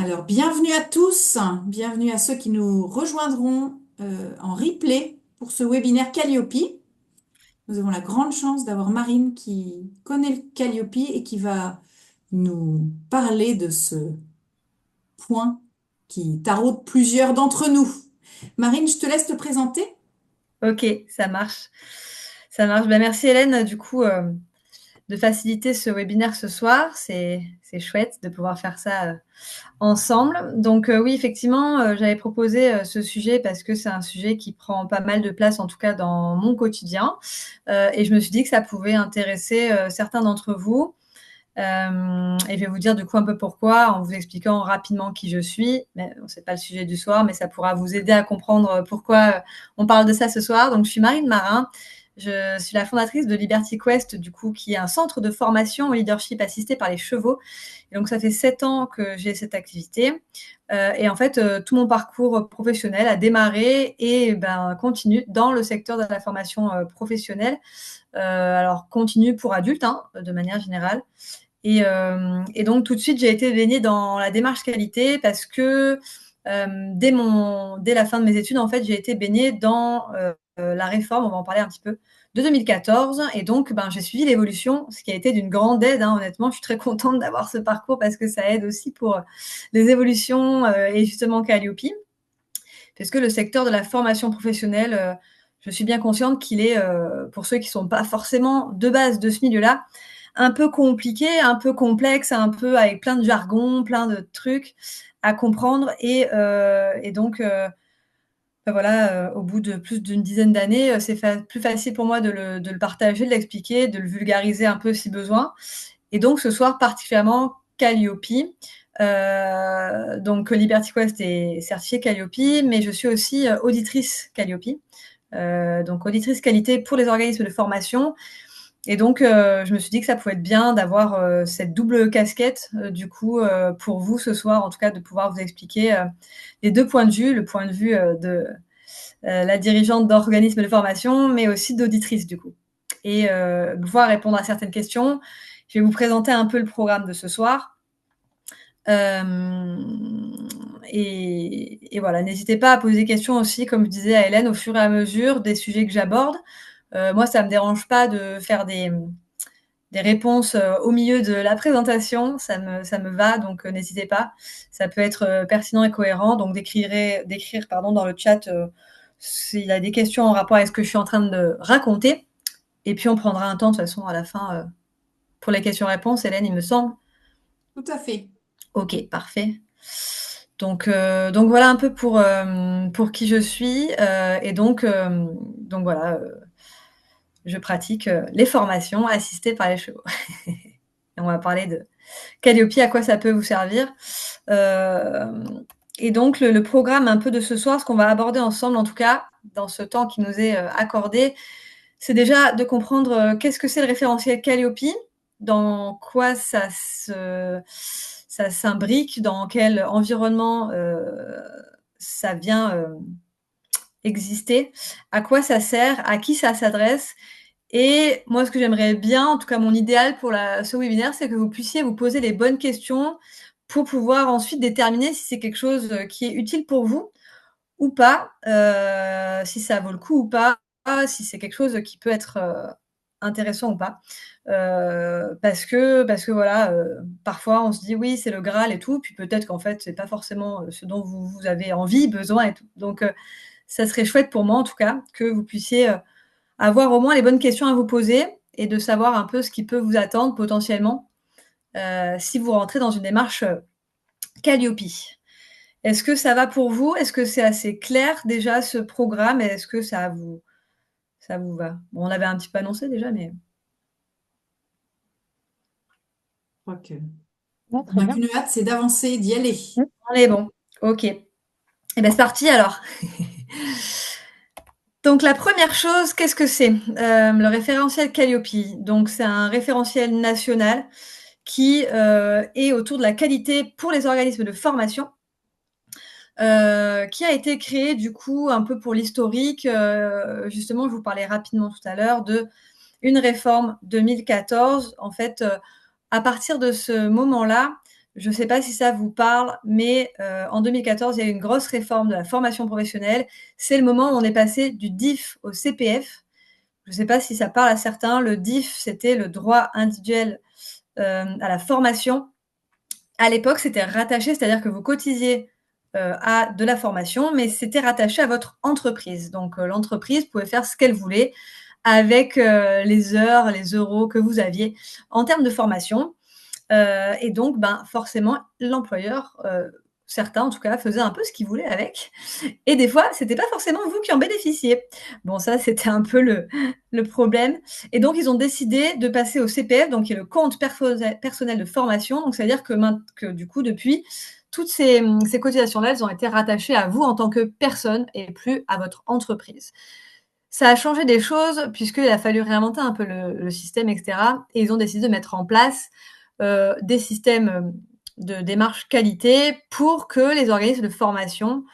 Alors, bienvenue à tous, bienvenue à ceux qui nous rejoindront en replay pour ce webinaire Calliope. Nous avons la grande chance d'avoir Marine qui connaît le Calliope et qui va nous parler de ce point qui taraude plusieurs d'entre nous. Marine, je te laisse te présenter. Ok, ça marche. Ça marche. Ben, merci Hélène, du coup, de faciliter ce webinaire ce soir. C'est chouette de pouvoir faire ça ensemble. Donc oui, effectivement, j'avais proposé ce sujet parce que c'est un sujet qui prend pas mal de place, en tout cas dans mon quotidien. Et je me suis dit que ça pouvait intéresser certains d'entre vous. Et je vais vous dire du coup un peu pourquoi en vous expliquant rapidement qui je suis. Mais bon, c'est pas le sujet du soir, mais ça pourra vous aider à comprendre pourquoi on parle de ça ce soir. Donc, je suis Marine Marin. Je suis la fondatrice de Liberty Quest, du coup, qui est un centre de formation au leadership assisté par les chevaux. Et donc, ça fait 7 ans que j'ai cette activité. Et en fait, tout mon parcours professionnel a démarré et continue dans le secteur de la formation professionnelle. Alors, continue pour adultes, hein, de manière générale. Et donc, tout de suite, j'ai été baignée dans la démarche qualité parce que dès la fin de mes études, en fait, j'ai été baignée dans la réforme, on va en parler un petit peu, de 2014. Et donc, j'ai suivi l'évolution, ce qui a été d'une grande aide, hein, honnêtement. Je suis très contente d'avoir ce parcours parce que ça aide aussi pour les évolutions et justement Calliope. Parce que le secteur de la formation professionnelle, je suis bien consciente qu'il est, pour ceux qui ne sont pas forcément de base de ce milieu-là, un peu compliqué, un peu complexe, un peu avec plein de jargon, plein de trucs à comprendre. Et donc, voilà, au bout de plus d'une dizaine d'années, c'est plus facile pour moi de le partager, de l'expliquer, de le vulgariser un peu si besoin. Et donc, ce soir, particulièrement Calliope. Donc, Liberty Quest est certifiée Calliope, mais je suis aussi auditrice Calliope. Donc, auditrice qualité pour les organismes de formation. Et donc, je me suis dit que ça pouvait être bien d'avoir cette double casquette, du coup, pour vous ce soir, en tout cas, de pouvoir vous expliquer les deux points de vue, le point de vue de la dirigeante d'organisme de formation, mais aussi d'auditrice, du coup. Et pouvoir répondre à certaines questions. Je vais vous présenter un peu le programme de ce soir. Et voilà, n'hésitez pas à poser des questions aussi, comme je disais à Hélène, au fur et à mesure des sujets que j'aborde. Moi, ça ne me dérange pas de faire des réponses au milieu de la présentation, ça me va, donc n'hésitez pas. Ça peut être pertinent et cohérent, donc d'écrire dans le chat s'il y a des questions en rapport avec ce que je suis en train de raconter. Et puis, on prendra un temps, de toute façon, à la fin, pour les questions-réponses. Hélène, il me semble. Tout à fait. Ok, parfait. Donc voilà un peu pour qui je suis. Et donc voilà, je pratique les formations assistées par les chevaux. Et on va parler de Calliope, à quoi ça peut vous servir. Et donc le programme un peu de ce soir, ce qu'on va aborder ensemble, en tout cas, dans ce temps qui nous est accordé, c'est déjà de comprendre qu'est-ce que c'est le référentiel Calliope, dans quoi ça s'imbrique, dans quel environnement ça vient exister, à quoi ça sert, à qui ça s'adresse. Et moi, ce que j'aimerais bien, en tout cas mon idéal pour ce webinaire, c'est que vous puissiez vous poser les bonnes questions pour pouvoir ensuite déterminer si c'est quelque chose qui est utile pour vous ou pas, si ça vaut le coup ou pas, si c'est quelque chose qui peut être intéressant ou pas. Parce que voilà, parfois on se dit oui, c'est le Graal et tout, puis peut-être qu'en fait, c'est pas forcément ce dont vous avez envie, besoin et tout. Donc, ça serait chouette pour moi, en tout cas, que vous puissiez avoir au moins les bonnes questions à vous poser et de savoir un peu ce qui peut vous attendre potentiellement si vous rentrez dans une démarche Calliope. Est-ce que ça va pour vous? Est-ce que c'est assez clair déjà ce programme? Est-ce que ça vous va? Bon, on l'avait un petit peu annoncé déjà, mais... Je crois que Ouais, on très n'a bien. qu'une hâte, c'est d'avancer, d'y aller. Allez, bon, ok. Et bien c'est parti alors. Donc la première chose, qu'est-ce que c'est? Le référentiel Calliope. Donc c'est un référentiel national qui est autour de la qualité pour les organismes de formation, qui a été créé du coup un peu pour l'historique. Justement, je vous parlais rapidement tout à l'heure de une réforme 2014. En fait, à partir de ce moment-là, je ne sais pas si ça vous parle, mais en 2014, il y a eu une grosse réforme de la formation professionnelle. C'est le moment où on est passé du DIF au CPF. Je ne sais pas si ça parle à certains. Le DIF, c'était le droit individuel à la formation. À l'époque, c'était rattaché, c'est-à-dire que vous cotisiez à de la formation, mais c'était rattaché à votre entreprise. Donc, l'entreprise pouvait faire ce qu'elle voulait avec les heures, les euros que vous aviez en termes de formation. Et donc, forcément, l'employeur, certains en tout cas, faisaient un peu ce qu'ils voulaient avec. Et des fois, c'était pas forcément vous qui en bénéficiez. Bon, ça, c'était un peu le problème. Et donc, ils ont décidé de passer au CPF, donc qui est le compte personnel de formation. Donc, c'est-à-dire que du coup, depuis, toutes ces cotisations-là, elles ont été rattachées à vous en tant que personne et plus à votre entreprise. Ça a changé des choses puisqu'il a fallu réinventer un peu le système, etc. Et ils ont décidé de mettre en place des systèmes de démarche qualité pour que les organismes de formation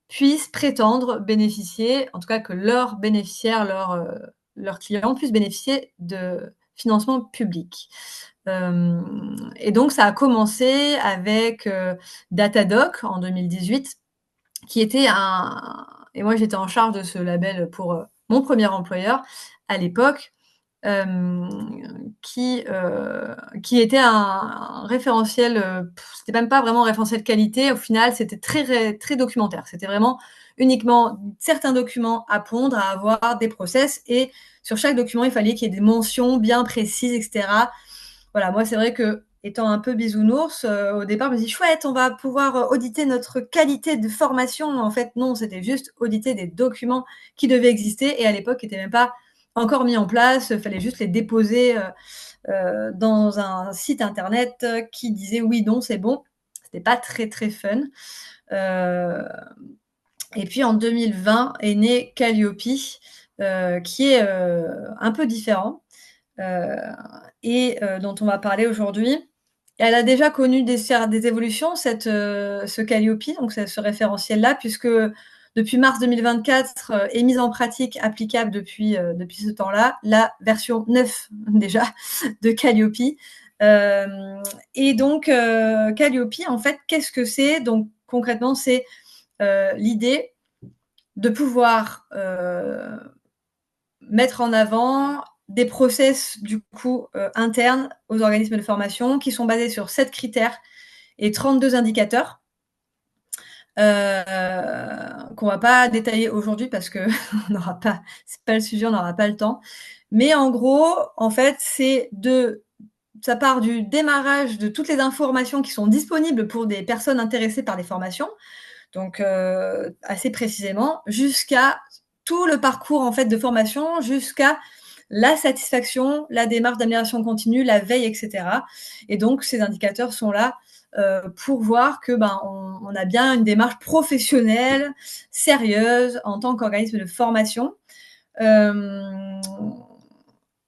puissent prétendre bénéficier, en tout cas que leurs bénéficiaires, leurs clients puissent bénéficier de financement public. Et donc, ça a commencé avec Datadoc en 2018, qui était et moi j'étais en charge de ce label pour mon premier employeur à l'époque, qui était un référentiel, c'était même pas vraiment un référentiel qualité. Au final, c'était très documentaire. C'était vraiment uniquement certains documents à pondre, à avoir des process, et sur chaque document, il fallait qu'il y ait des mentions bien précises, etc. Voilà, moi, c'est vrai que étant un peu bisounours, au départ, je me dis chouette, on va pouvoir auditer notre qualité de formation. En fait, non, c'était juste auditer des documents qui devaient exister et à l'époque, qui n'étaient même pas encore mis en place. Il fallait juste les déposer dans un site internet qui disait oui, non, c'est bon. C'était pas très, très fun. Et puis en 2020 est né Calliope, qui est un peu différent et dont on va parler aujourd'hui. Elle a déjà connu des évolutions, ce Calliope, donc ce référentiel-là, puisque depuis mars 2024 est mise en pratique, applicable depuis ce temps-là, la version 9 déjà de Calliope. Et donc, Calliope, en fait, qu'est-ce que c'est? Donc, concrètement, c'est l'idée de pouvoir mettre en avant des process du coup internes aux organismes de formation qui sont basés sur 7 critères et 32 indicateurs qu'on va pas détailler aujourd'hui parce que on n'aura pas, c'est pas le sujet, on n'aura pas le temps. Mais en gros, en fait, ça part du démarrage de toutes les informations qui sont disponibles pour des personnes intéressées par des formations, donc assez précisément, jusqu'à tout le parcours en fait de formation, jusqu'à la satisfaction, la démarche d'amélioration continue, la veille, etc. Et donc, ces indicateurs sont là pour voir que on a bien une démarche professionnelle, sérieuse, en tant qu'organisme de formation.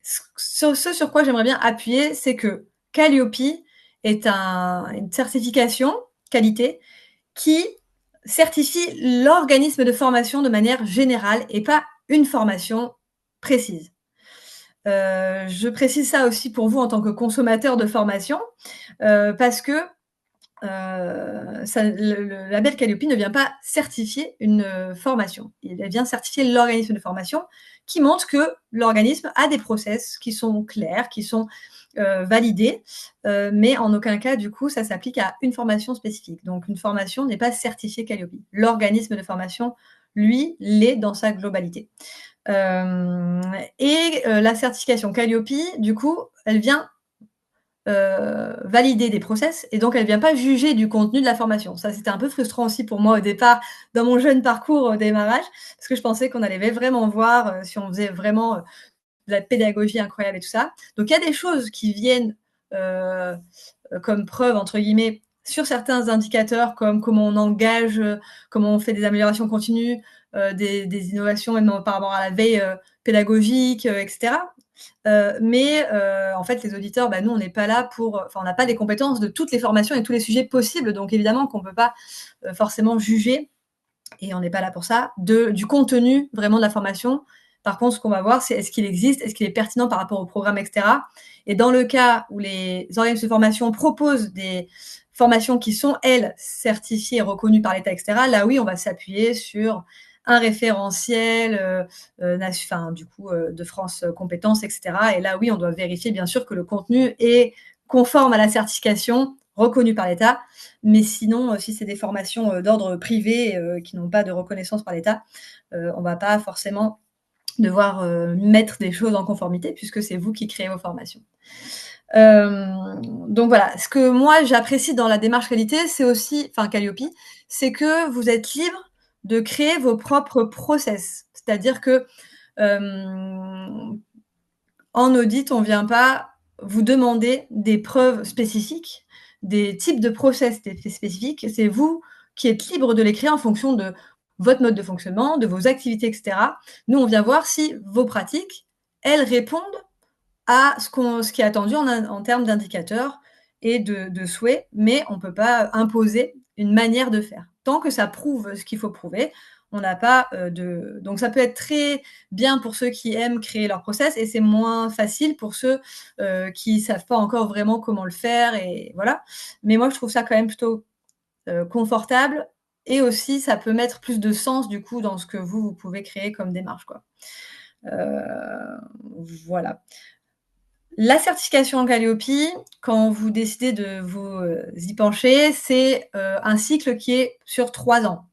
Ce sur quoi j'aimerais bien appuyer, c'est que Calliope est une certification qualité qui certifie l'organisme de formation de manière générale et pas une formation précise. Je précise ça aussi pour vous en tant que consommateur de formation, parce que le label Calliope ne vient pas certifier une formation. Il vient certifier l'organisme de formation qui montre que l'organisme a des process qui sont clairs, qui sont validés, mais en aucun cas, du coup, ça s'applique à une formation spécifique. Donc, une formation n'est pas certifiée Calliope. L'organisme de formation, lui, l'est dans sa globalité. La certification Calliope, du coup, elle vient valider des process et donc elle vient pas juger du contenu de la formation. Ça, c'était un peu frustrant aussi pour moi au départ, dans mon jeune parcours au démarrage, parce que je pensais qu'on allait vraiment voir si on faisait vraiment de la pédagogie incroyable et tout ça. Donc, il y a des choses qui viennent comme preuve, entre guillemets, sur certains indicateurs, comme comment on engage, comment on fait des améliorations continues, des innovations, même par rapport à la veille pédagogique, etc. Mais en fait, les auditeurs, nous, on n'est pas là on n'a pas des compétences de toutes les formations et tous les sujets possibles. Donc, évidemment qu'on ne peut pas forcément juger, et on n'est pas là pour ça, du contenu vraiment de la formation. Par contre, ce qu'on va voir, c'est est-ce qu'il existe, est-ce qu'il est pertinent par rapport au programme, etc. Et dans le cas où les organismes de formation proposent des formations qui sont, elles, certifiées et reconnues par l'État, etc., là, oui, on va s'appuyer sur un référentiel de France Compétences, etc. Et là, oui, on doit vérifier, bien sûr, que le contenu est conforme à la certification reconnue par l'État. Mais sinon, si c'est des formations d'ordre privé qui n'ont pas de reconnaissance par l'État, on ne va pas forcément devoir mettre des choses en conformité puisque c'est vous qui créez vos formations. Donc voilà, ce que moi j'apprécie dans la démarche qualité, c'est aussi, enfin Calliope, c'est que vous êtes libre de créer vos propres process. C'est-à-dire que en audit, on ne vient pas vous demander des preuves spécifiques, des types de process spécifiques. C'est vous qui êtes libre de les créer en fonction de votre mode de fonctionnement, de vos activités, etc. Nous, on vient voir si vos pratiques, elles répondent à ce qui est attendu en termes d'indicateurs et de souhaits, mais on ne peut pas imposer une manière de faire. Tant que ça prouve ce qu'il faut prouver, on n'a pas de... Donc ça peut être très bien pour ceux qui aiment créer leur process et c'est moins facile pour ceux qui ne savent pas encore vraiment comment le faire. Et voilà. Mais moi, je trouve ça quand même plutôt confortable et aussi ça peut mettre plus de sens du coup dans ce que vous pouvez créer comme démarche, quoi. Voilà. La certification en Calliope, quand vous décidez de vous y pencher, c'est un cycle qui est sur 3 ans.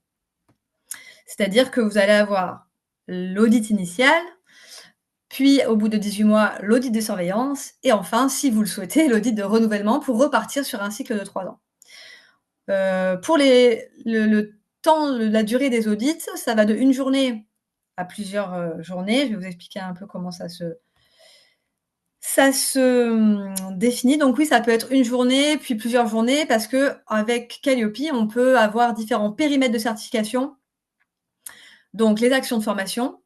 C'est-à-dire que vous allez avoir l'audit initial, puis au bout de 18 mois, l'audit de surveillance, et enfin, si vous le souhaitez, l'audit de renouvellement pour repartir sur un cycle de 3 ans. Pour le temps, la durée des audits, ça va de 1 journée à plusieurs journées. Je vais vous expliquer un peu comment ça se définit. Donc oui, ça peut être 1 journée, puis plusieurs journées, parce qu'avec Calliope, on peut avoir différents périmètres de certification. Donc les actions de formation,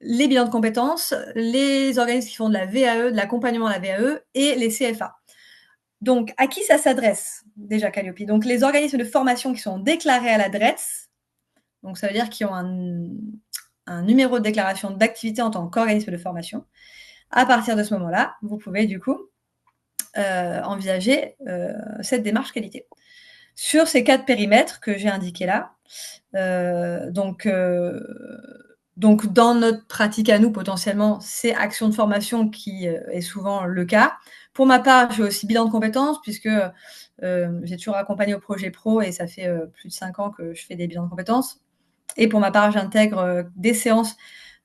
les bilans de compétences, les organismes qui font de la VAE, de l'accompagnement à la VAE et les CFA. Donc à qui ça s'adresse déjà Calliope? Donc les organismes de formation qui sont déclarés à la DRETS, donc ça veut dire qu'ils ont un numéro de déclaration d'activité en tant qu'organisme de formation. À partir de ce moment-là, vous pouvez du coup envisager cette démarche qualité. Sur ces 4 périmètres que j'ai indiqués là, donc dans notre pratique à nous, potentiellement, c'est action de formation qui est souvent le cas. Pour ma part, j'ai aussi bilan de compétences puisque j'ai toujours accompagné au projet pro et ça fait plus de 5 ans que je fais des bilans de compétences. Et pour ma part, j'intègre des séances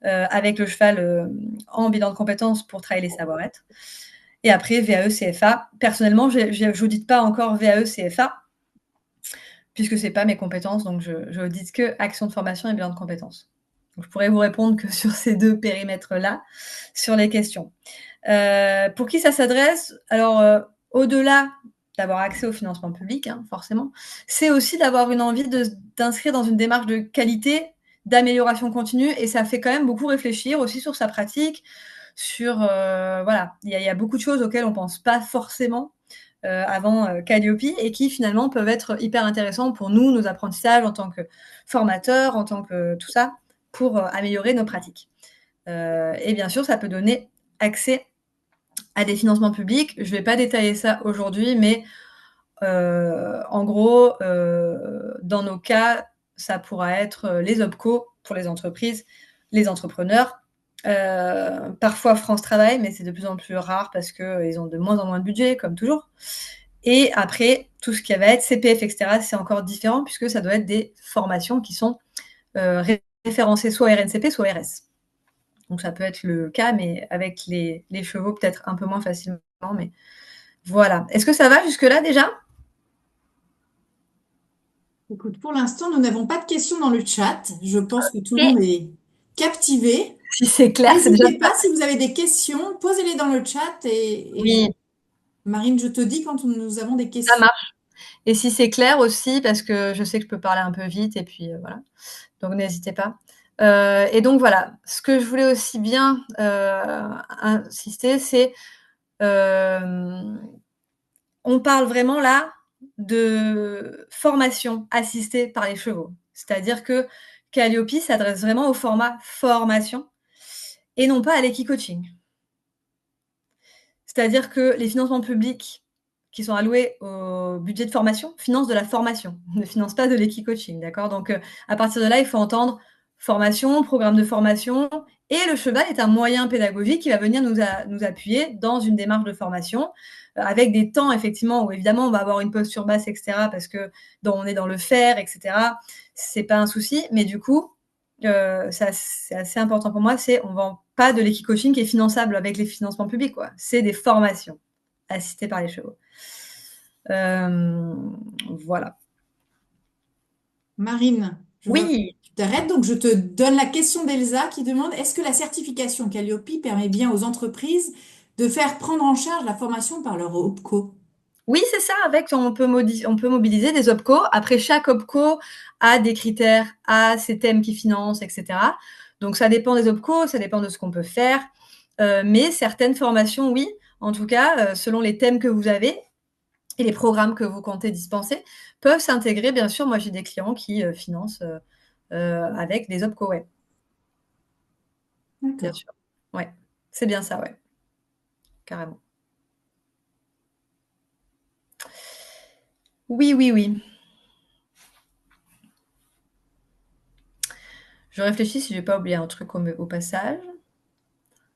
avec le cheval en bilan de compétences pour travailler les savoir-être. Et après, VAE, CFA. Personnellement, je n'audite pas encore VAE, CFA, puisque ce n'est pas mes compétences, donc je n'audite que action de formation et bilan de compétences. Donc, je pourrais vous répondre que sur ces 2 périmètres-là, sur les questions. Pour qui ça s'adresse? Alors, au-delà d'avoir accès au financement public, hein, forcément, c'est aussi d'avoir une envie d'inscrire dans une démarche de qualité, d'amélioration continue, et ça fait quand même beaucoup réfléchir aussi sur sa pratique, sur voilà, il y a beaucoup de choses auxquelles on pense pas forcément avant Calliope et qui finalement peuvent être hyper intéressants pour nous, nos apprentissages en tant que formateurs, en tant que tout ça, pour améliorer nos pratiques. Et bien sûr, ça peut donner accès à des financements publics. Je ne vais pas détailler ça aujourd'hui, mais en gros, dans nos cas, ça pourra être les OPCO pour les entreprises, les entrepreneurs, parfois France Travail, mais c'est de plus en plus rare parce qu'ils ont de moins en moins de budget, comme toujours. Et après, tout ce qui va être CPF, etc., c'est encore différent puisque ça doit être des formations qui sont référencées soit RNCP, soit RS. Donc ça peut être le cas, mais avec les chevaux, peut-être un peu moins facilement. Mais voilà. Est-ce que ça va jusque-là déjà? Écoute, pour l'instant, nous n'avons pas de questions dans le chat. Je pense que tout le Et monde est captivé. si c'est clair, c'est déjà N'hésitez pas, si vous avez des questions, posez-les dans le chat et oui, Marine, je te dis quand nous avons des ça questions. marche. Et si c'est clair aussi, parce que je sais que je peux parler un peu vite, et puis voilà. Donc n'hésitez pas. Et donc voilà, ce que je voulais aussi bien insister, c'est on parle vraiment là de formation assistée par les chevaux. C'est-à-dire que Calliope s'adresse vraiment au format formation et non pas à l'équi-coaching. C'est-à-dire que les financements publics qui sont alloués au budget de formation financent de la formation, ne financent pas de l'équicoaching, d'accord? Donc, à partir de là, il faut entendre formation, programme de formation et le cheval est un moyen pédagogique qui va venir nous appuyer dans une démarche de formation, avec des temps effectivement où évidemment on va avoir une posture basse et cetera parce on est dans le faire et cetera. C'est pas un souci, mais du coup, c'est assez important pour moi, on vend pas de l'équicoaching qui est finançable avec les financements publics, quoi. C'est des formations assistées par les chevaux. Voilà. Marine, je vois que Oui, tu t'arrêtes, donc je te donne la question d'Elsa qui demande, est-ce que la certification Calliope permet bien aux entreprises de faire prendre en charge la formation par leur OPCO? oui, c'est ça. On peut mobiliser des OPCO. Après, chaque OPCO a des critères, a ses thèmes qui financent, etc. Donc, ça dépend des OPCO, ça dépend de ce qu'on peut faire. Mais certaines formations, oui. En tout cas, selon les thèmes que vous avez et les programmes que vous comptez dispenser, peuvent s'intégrer. Bien sûr, moi, j'ai des clients qui financent avec des OPCO, ouais, bien D'accord. sûr. Ouais, c'est bien ça, ouais, carrément. Oui, oui, oui. Je réfléchis si j'ai pas oublié un truc au passage.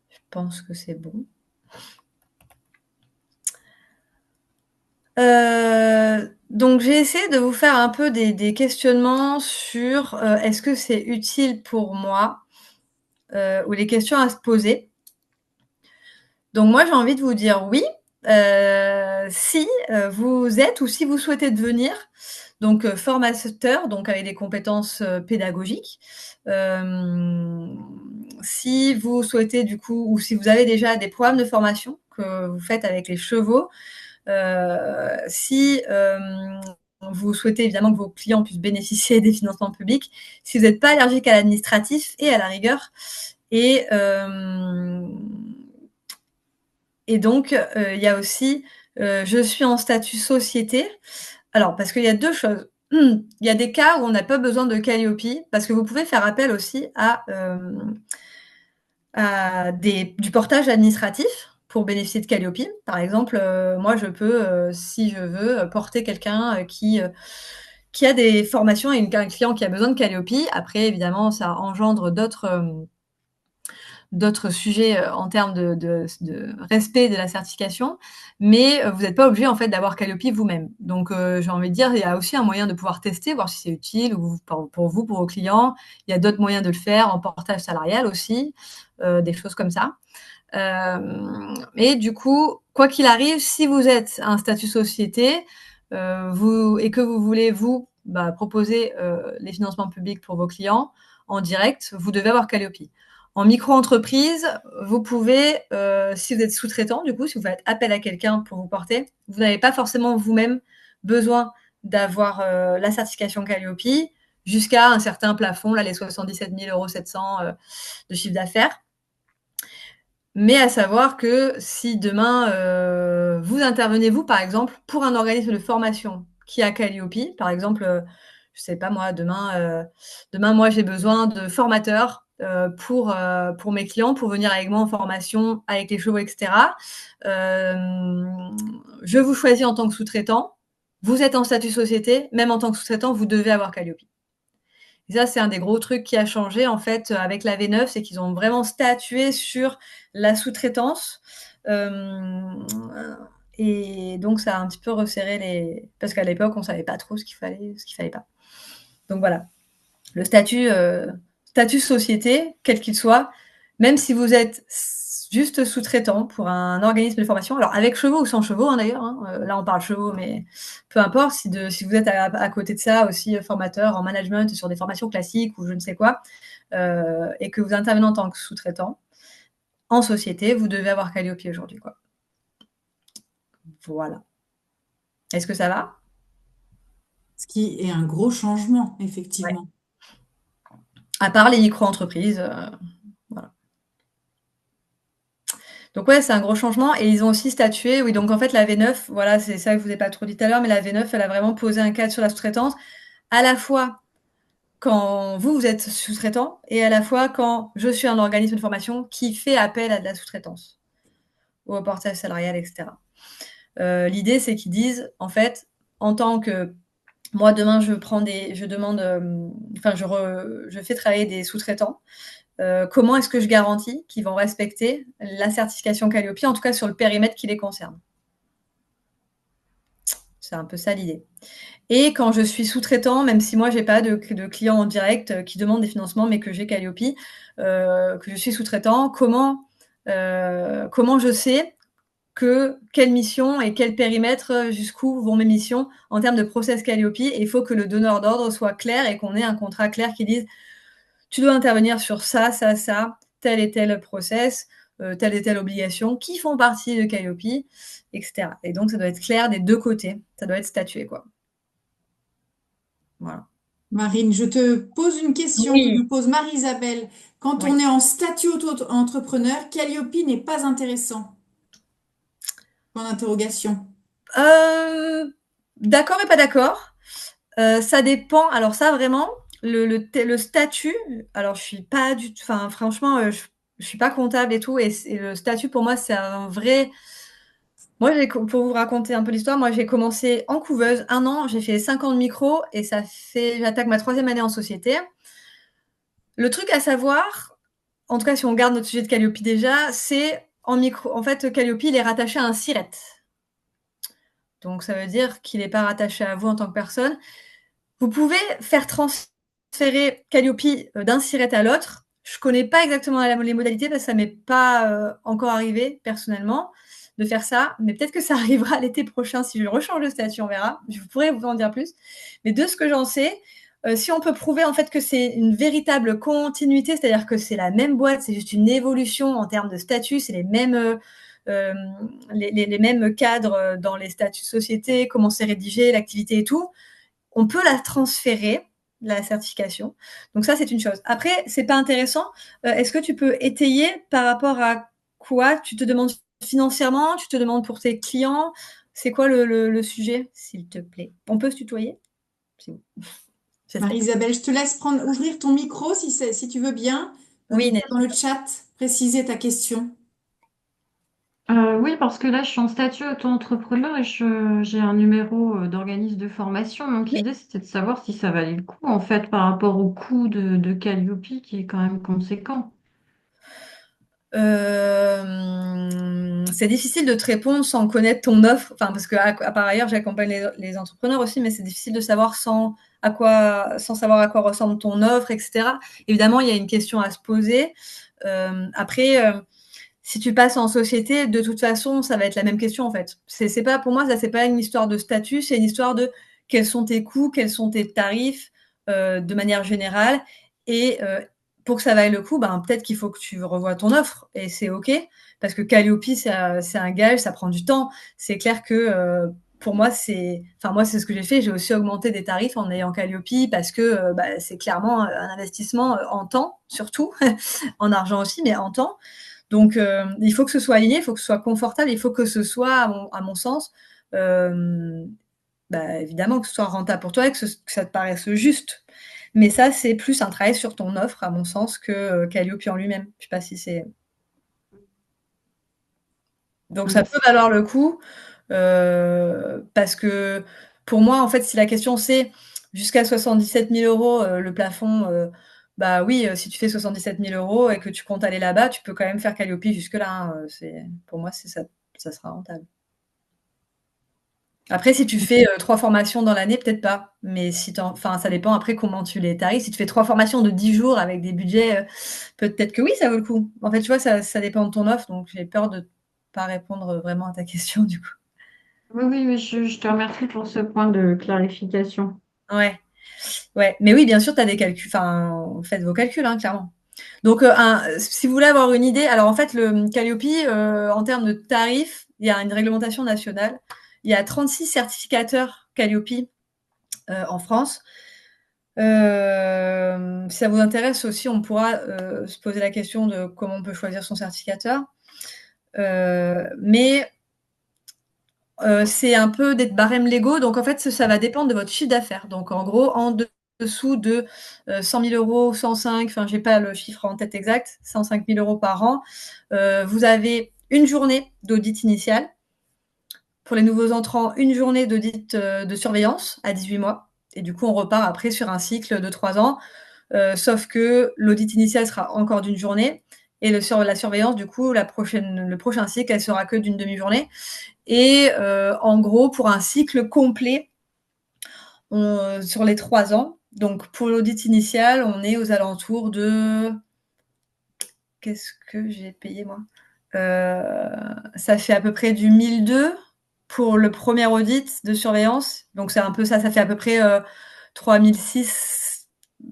Je pense que c'est bon. Donc j'ai essayé de vous faire un peu des questionnements sur, est-ce que c'est utile pour moi? Ou les questions à se poser. Donc moi, j'ai envie de vous dire oui, si, vous êtes ou si vous souhaitez devenir donc formateur, donc avec des compétences, pédagogiques. Si vous souhaitez du coup ou si vous avez déjà des programmes de formation que vous faites avec les chevaux, si vous souhaitez évidemment que vos clients puissent bénéficier des financements publics, si vous n'êtes pas allergique à l'administratif et à la rigueur, et, et donc il y a aussi je suis en statut société. Alors, parce qu'il y a deux choses. Il y a des cas où on n'a pas besoin de Calliope, parce que vous pouvez faire appel aussi à du portage administratif pour bénéficier de Calliope. Par exemple, moi, je peux, si je veux, porter quelqu'un qui a des formations et un client qui a besoin de Calliope. Après, évidemment, ça engendre d'autres sujets en termes de respect de la certification, mais vous n'êtes pas obligé en fait d'avoir Calliope vous-même. Donc j'ai envie de dire, il y a aussi un moyen de pouvoir tester, voir si c'est utile ou pour vous, pour vos clients. Il y a d'autres moyens de le faire en portage salarial aussi, des choses comme ça. Et du coup, quoi qu'il arrive, si vous êtes un statut société et que vous voulez proposer les financements publics pour vos clients en direct, vous devez avoir Calliope. En micro-entreprise, vous pouvez, si vous êtes sous-traitant, du coup, si vous faites appel à quelqu'un pour vous porter, vous n'avez pas forcément vous-même besoin d'avoir la certification Calliope jusqu'à un certain plafond, là, les 77 700 € de chiffre d'affaires. Mais à savoir que si demain, vous intervenez, vous, par exemple, pour un organisme de formation qui a Calliope, par exemple, je sais pas moi, demain, moi, j'ai besoin de formateurs pour mes clients, pour venir avec moi en formation avec les chevaux, et cetera. Je vous choisis en tant que sous-traitant. Vous êtes en statut société, même en tant que sous-traitant, vous devez avoir Calliope. Et ça, c'est un des gros trucs qui a changé en fait avec la V9, c'est qu'ils ont vraiment statué sur la sous-traitance. Et donc, ça a un petit peu resserré les. Parce qu'à l'époque, on ne savait pas trop ce qu'il fallait, ce qu'il fallait pas. Donc voilà, le statut société, quel qu'il soit, même si vous êtes juste sous-traitant pour un organisme de formation, alors avec chevaux ou sans chevaux d'ailleurs, là on parle chevaux, mais peu importe, si vous êtes à côté de ça aussi formateur en management sur des formations classiques ou je ne sais quoi, et que vous intervenez en tant que sous-traitant, en société, vous devez avoir Calliope aujourd'hui, quoi. Voilà. Est-ce que ça va? Ce qui est un gros changement, Ouais. effectivement. À part les micro-entreprises, voilà. Donc ouais, c'est un gros changement et ils ont aussi statué, oui, donc en fait la V9, voilà, c'est ça que je vous ai pas trop dit tout à l'heure, mais la V9, elle a vraiment posé un cadre sur la sous-traitance, à la fois quand vous êtes sous-traitant et à la fois quand je suis un organisme de formation qui fait appel à de la sous-traitance ou au portage salarial, etc. L'idée, c'est qu'ils disent, en fait, en tant que moi, demain, je demande, enfin, je fais travailler des sous-traitants. Comment est-ce que je garantis qu'ils vont respecter la certification Calliope, en tout cas sur le périmètre qui les concerne? C'est un peu ça l'idée. Et quand je suis sous-traitant, même si moi, j'ai pas de clients en direct qui demandent des financements, mais que j'ai Calliope, que je suis sous-traitant, comment je sais quelle mission et quel périmètre, jusqu'où vont mes missions en termes de process Calliope. Et il faut que le donneur d'ordre soit clair et qu'on ait un contrat clair qui dise tu dois intervenir sur ça, ça, ça, tel et tel process, telle et telle obligation qui font partie de Calliope, etc. Et donc, ça doit être clair des deux côtés. Ça doit être statué, quoi. Voilà. Marine, je te pose une question que Oui, me pose Marie-Isabelle. Quand on oui. est en statut auto-entrepreneur, Calliope n'est pas intéressant. Point d'interrogation. D'accord et pas d'accord. Ça dépend. Alors ça, vraiment, le statut, alors je suis pas du tout, enfin, franchement, je suis pas comptable et tout, et le statut, pour moi, c'est un vrai. Moi, pour vous raconter un peu l'histoire, moi, j'ai commencé en couveuse, 1 an, j'ai fait 5 ans de micro, et j'attaque ma 3e année en société. Le truc à savoir, en tout cas, si on garde notre sujet de Calliope déjà, c'est en micro. En fait, Calliope, il est rattaché à un SIRET. Donc, ça veut dire qu'il n'est pas rattaché à vous en tant que personne. Vous pouvez faire transférer Calliope d'un SIRET à l'autre. Je ne connais pas exactement les modalités parce que ça ne m'est pas encore arrivé personnellement de faire ça, mais peut-être que ça arrivera l'été prochain si je rechange de statut, on verra. Je pourrais vous en dire plus. Mais de ce que j'en sais, si on peut prouver en fait que c'est une véritable continuité, c'est-à-dire que c'est la même boîte, c'est juste une évolution en termes de statut, c'est les mêmes, les mêmes cadres dans les statuts de société, comment c'est rédigé, l'activité et tout, on peut la transférer, la certification. Donc ça, c'est une chose. Après, c'est pas intéressant. Est-ce que tu peux étayer par rapport à quoi tu te demandes financièrement, tu te demandes pour tes clients? C'est quoi le sujet, s'il te plaît? On peut se tutoyer? J'espère. Marie-Isabelle, je te laisse ouvrir ton micro si tu veux bien. Oui, N'oublie pas dans le chat, préciser ta question. Oui, parce que là, je suis en statut auto-entrepreneur et j'ai un numéro d'organisme de formation. Donc, oui. l'idée, c'était de savoir si ça valait le coup, en fait, par rapport au coût de Calliope, qui est quand même conséquent. C'est difficile de te répondre sans connaître ton offre, enfin, parce que par ailleurs, j'accompagne les entrepreneurs aussi, mais c'est difficile de savoir sans savoir à quoi ressemble ton offre, etc. Évidemment, il y a une question à se poser. Après, si tu passes en société, de toute façon, ça va être la même question en fait. C'est pas, pour moi, ça, c'est pas une histoire de statut, c'est une histoire de quels sont tes coûts, quels sont tes tarifs de manière générale. Et pour que ça vaille le coup, ben, peut-être qu'il faut que tu revoies ton offre et c'est OK. Parce que Calliope, c'est un gage, ça prend du temps. C'est clair que pour moi, moi, c'est ce que j'ai fait. J'ai aussi augmenté des tarifs en ayant Calliope parce que bah, c'est clairement un investissement en temps, surtout, en argent aussi, mais en temps. Donc, il faut que ce soit aligné, il faut que ce soit confortable, il faut que ce soit, à mon sens, bah, évidemment, que ce soit rentable pour toi et que ça te paraisse juste. Mais ça, c'est plus un travail sur ton offre, à mon sens, que Calliope en lui-même. Je sais pas si c'est. Donc, ça peut valoir le coup, parce que pour moi, en fait, si la question c'est jusqu'à 77 000 euros le plafond, bah oui, si tu fais 77 000 euros et que tu comptes aller là-bas, tu peux quand même faire Calliope jusque-là, hein, pour moi, ça, ça sera rentable. Après, si tu fais 3 formations dans l'année, peut-être pas. Mais enfin, ça dépend après comment tu les tarifes. Si tu fais 3 formations de 10 jours avec des budgets, peut-être que oui, ça vaut le coup. En fait, tu vois, ça dépend de ton offre, donc j'ai peur de pas répondre vraiment à ta question, du coup. Oui, oui, mais je te remercie pour ce point de clarification. Ouais, ouais. Mais oui, bien sûr, tu as des calculs. Enfin, faites vos calculs, hein, clairement. Donc, si vous voulez avoir une idée, alors en fait, le Calliope, en termes de tarifs, il y a une réglementation nationale. Il y a 36 certificateurs Calliope en France. Si ça vous intéresse aussi, on pourra se poser la question de comment on peut choisir son certificateur. Mais c'est un peu des barèmes légaux, donc en fait, ça va dépendre de votre chiffre d'affaires. Donc en gros, en dessous de 100 000 euros, 105, enfin, j'ai pas le chiffre en tête exact, 105 000 euros par an, vous avez une journée d'audit initial. Pour les nouveaux entrants, une journée d'audit de surveillance à 18 mois. Et du coup, on repart après sur un cycle de 3 ans, sauf que l'audit initial sera encore d'une journée. Et la surveillance, du coup, le prochain cycle, elle sera que d'une demi-journée. Et en gros, pour un cycle complet, sur les 3 ans, donc pour l'audit initial, on est aux alentours de... Qu'est-ce que j'ai payé, moi? Ça fait à peu près du 1002 pour le premier audit de surveillance. Donc c'est un peu ça, ça fait à peu près 3006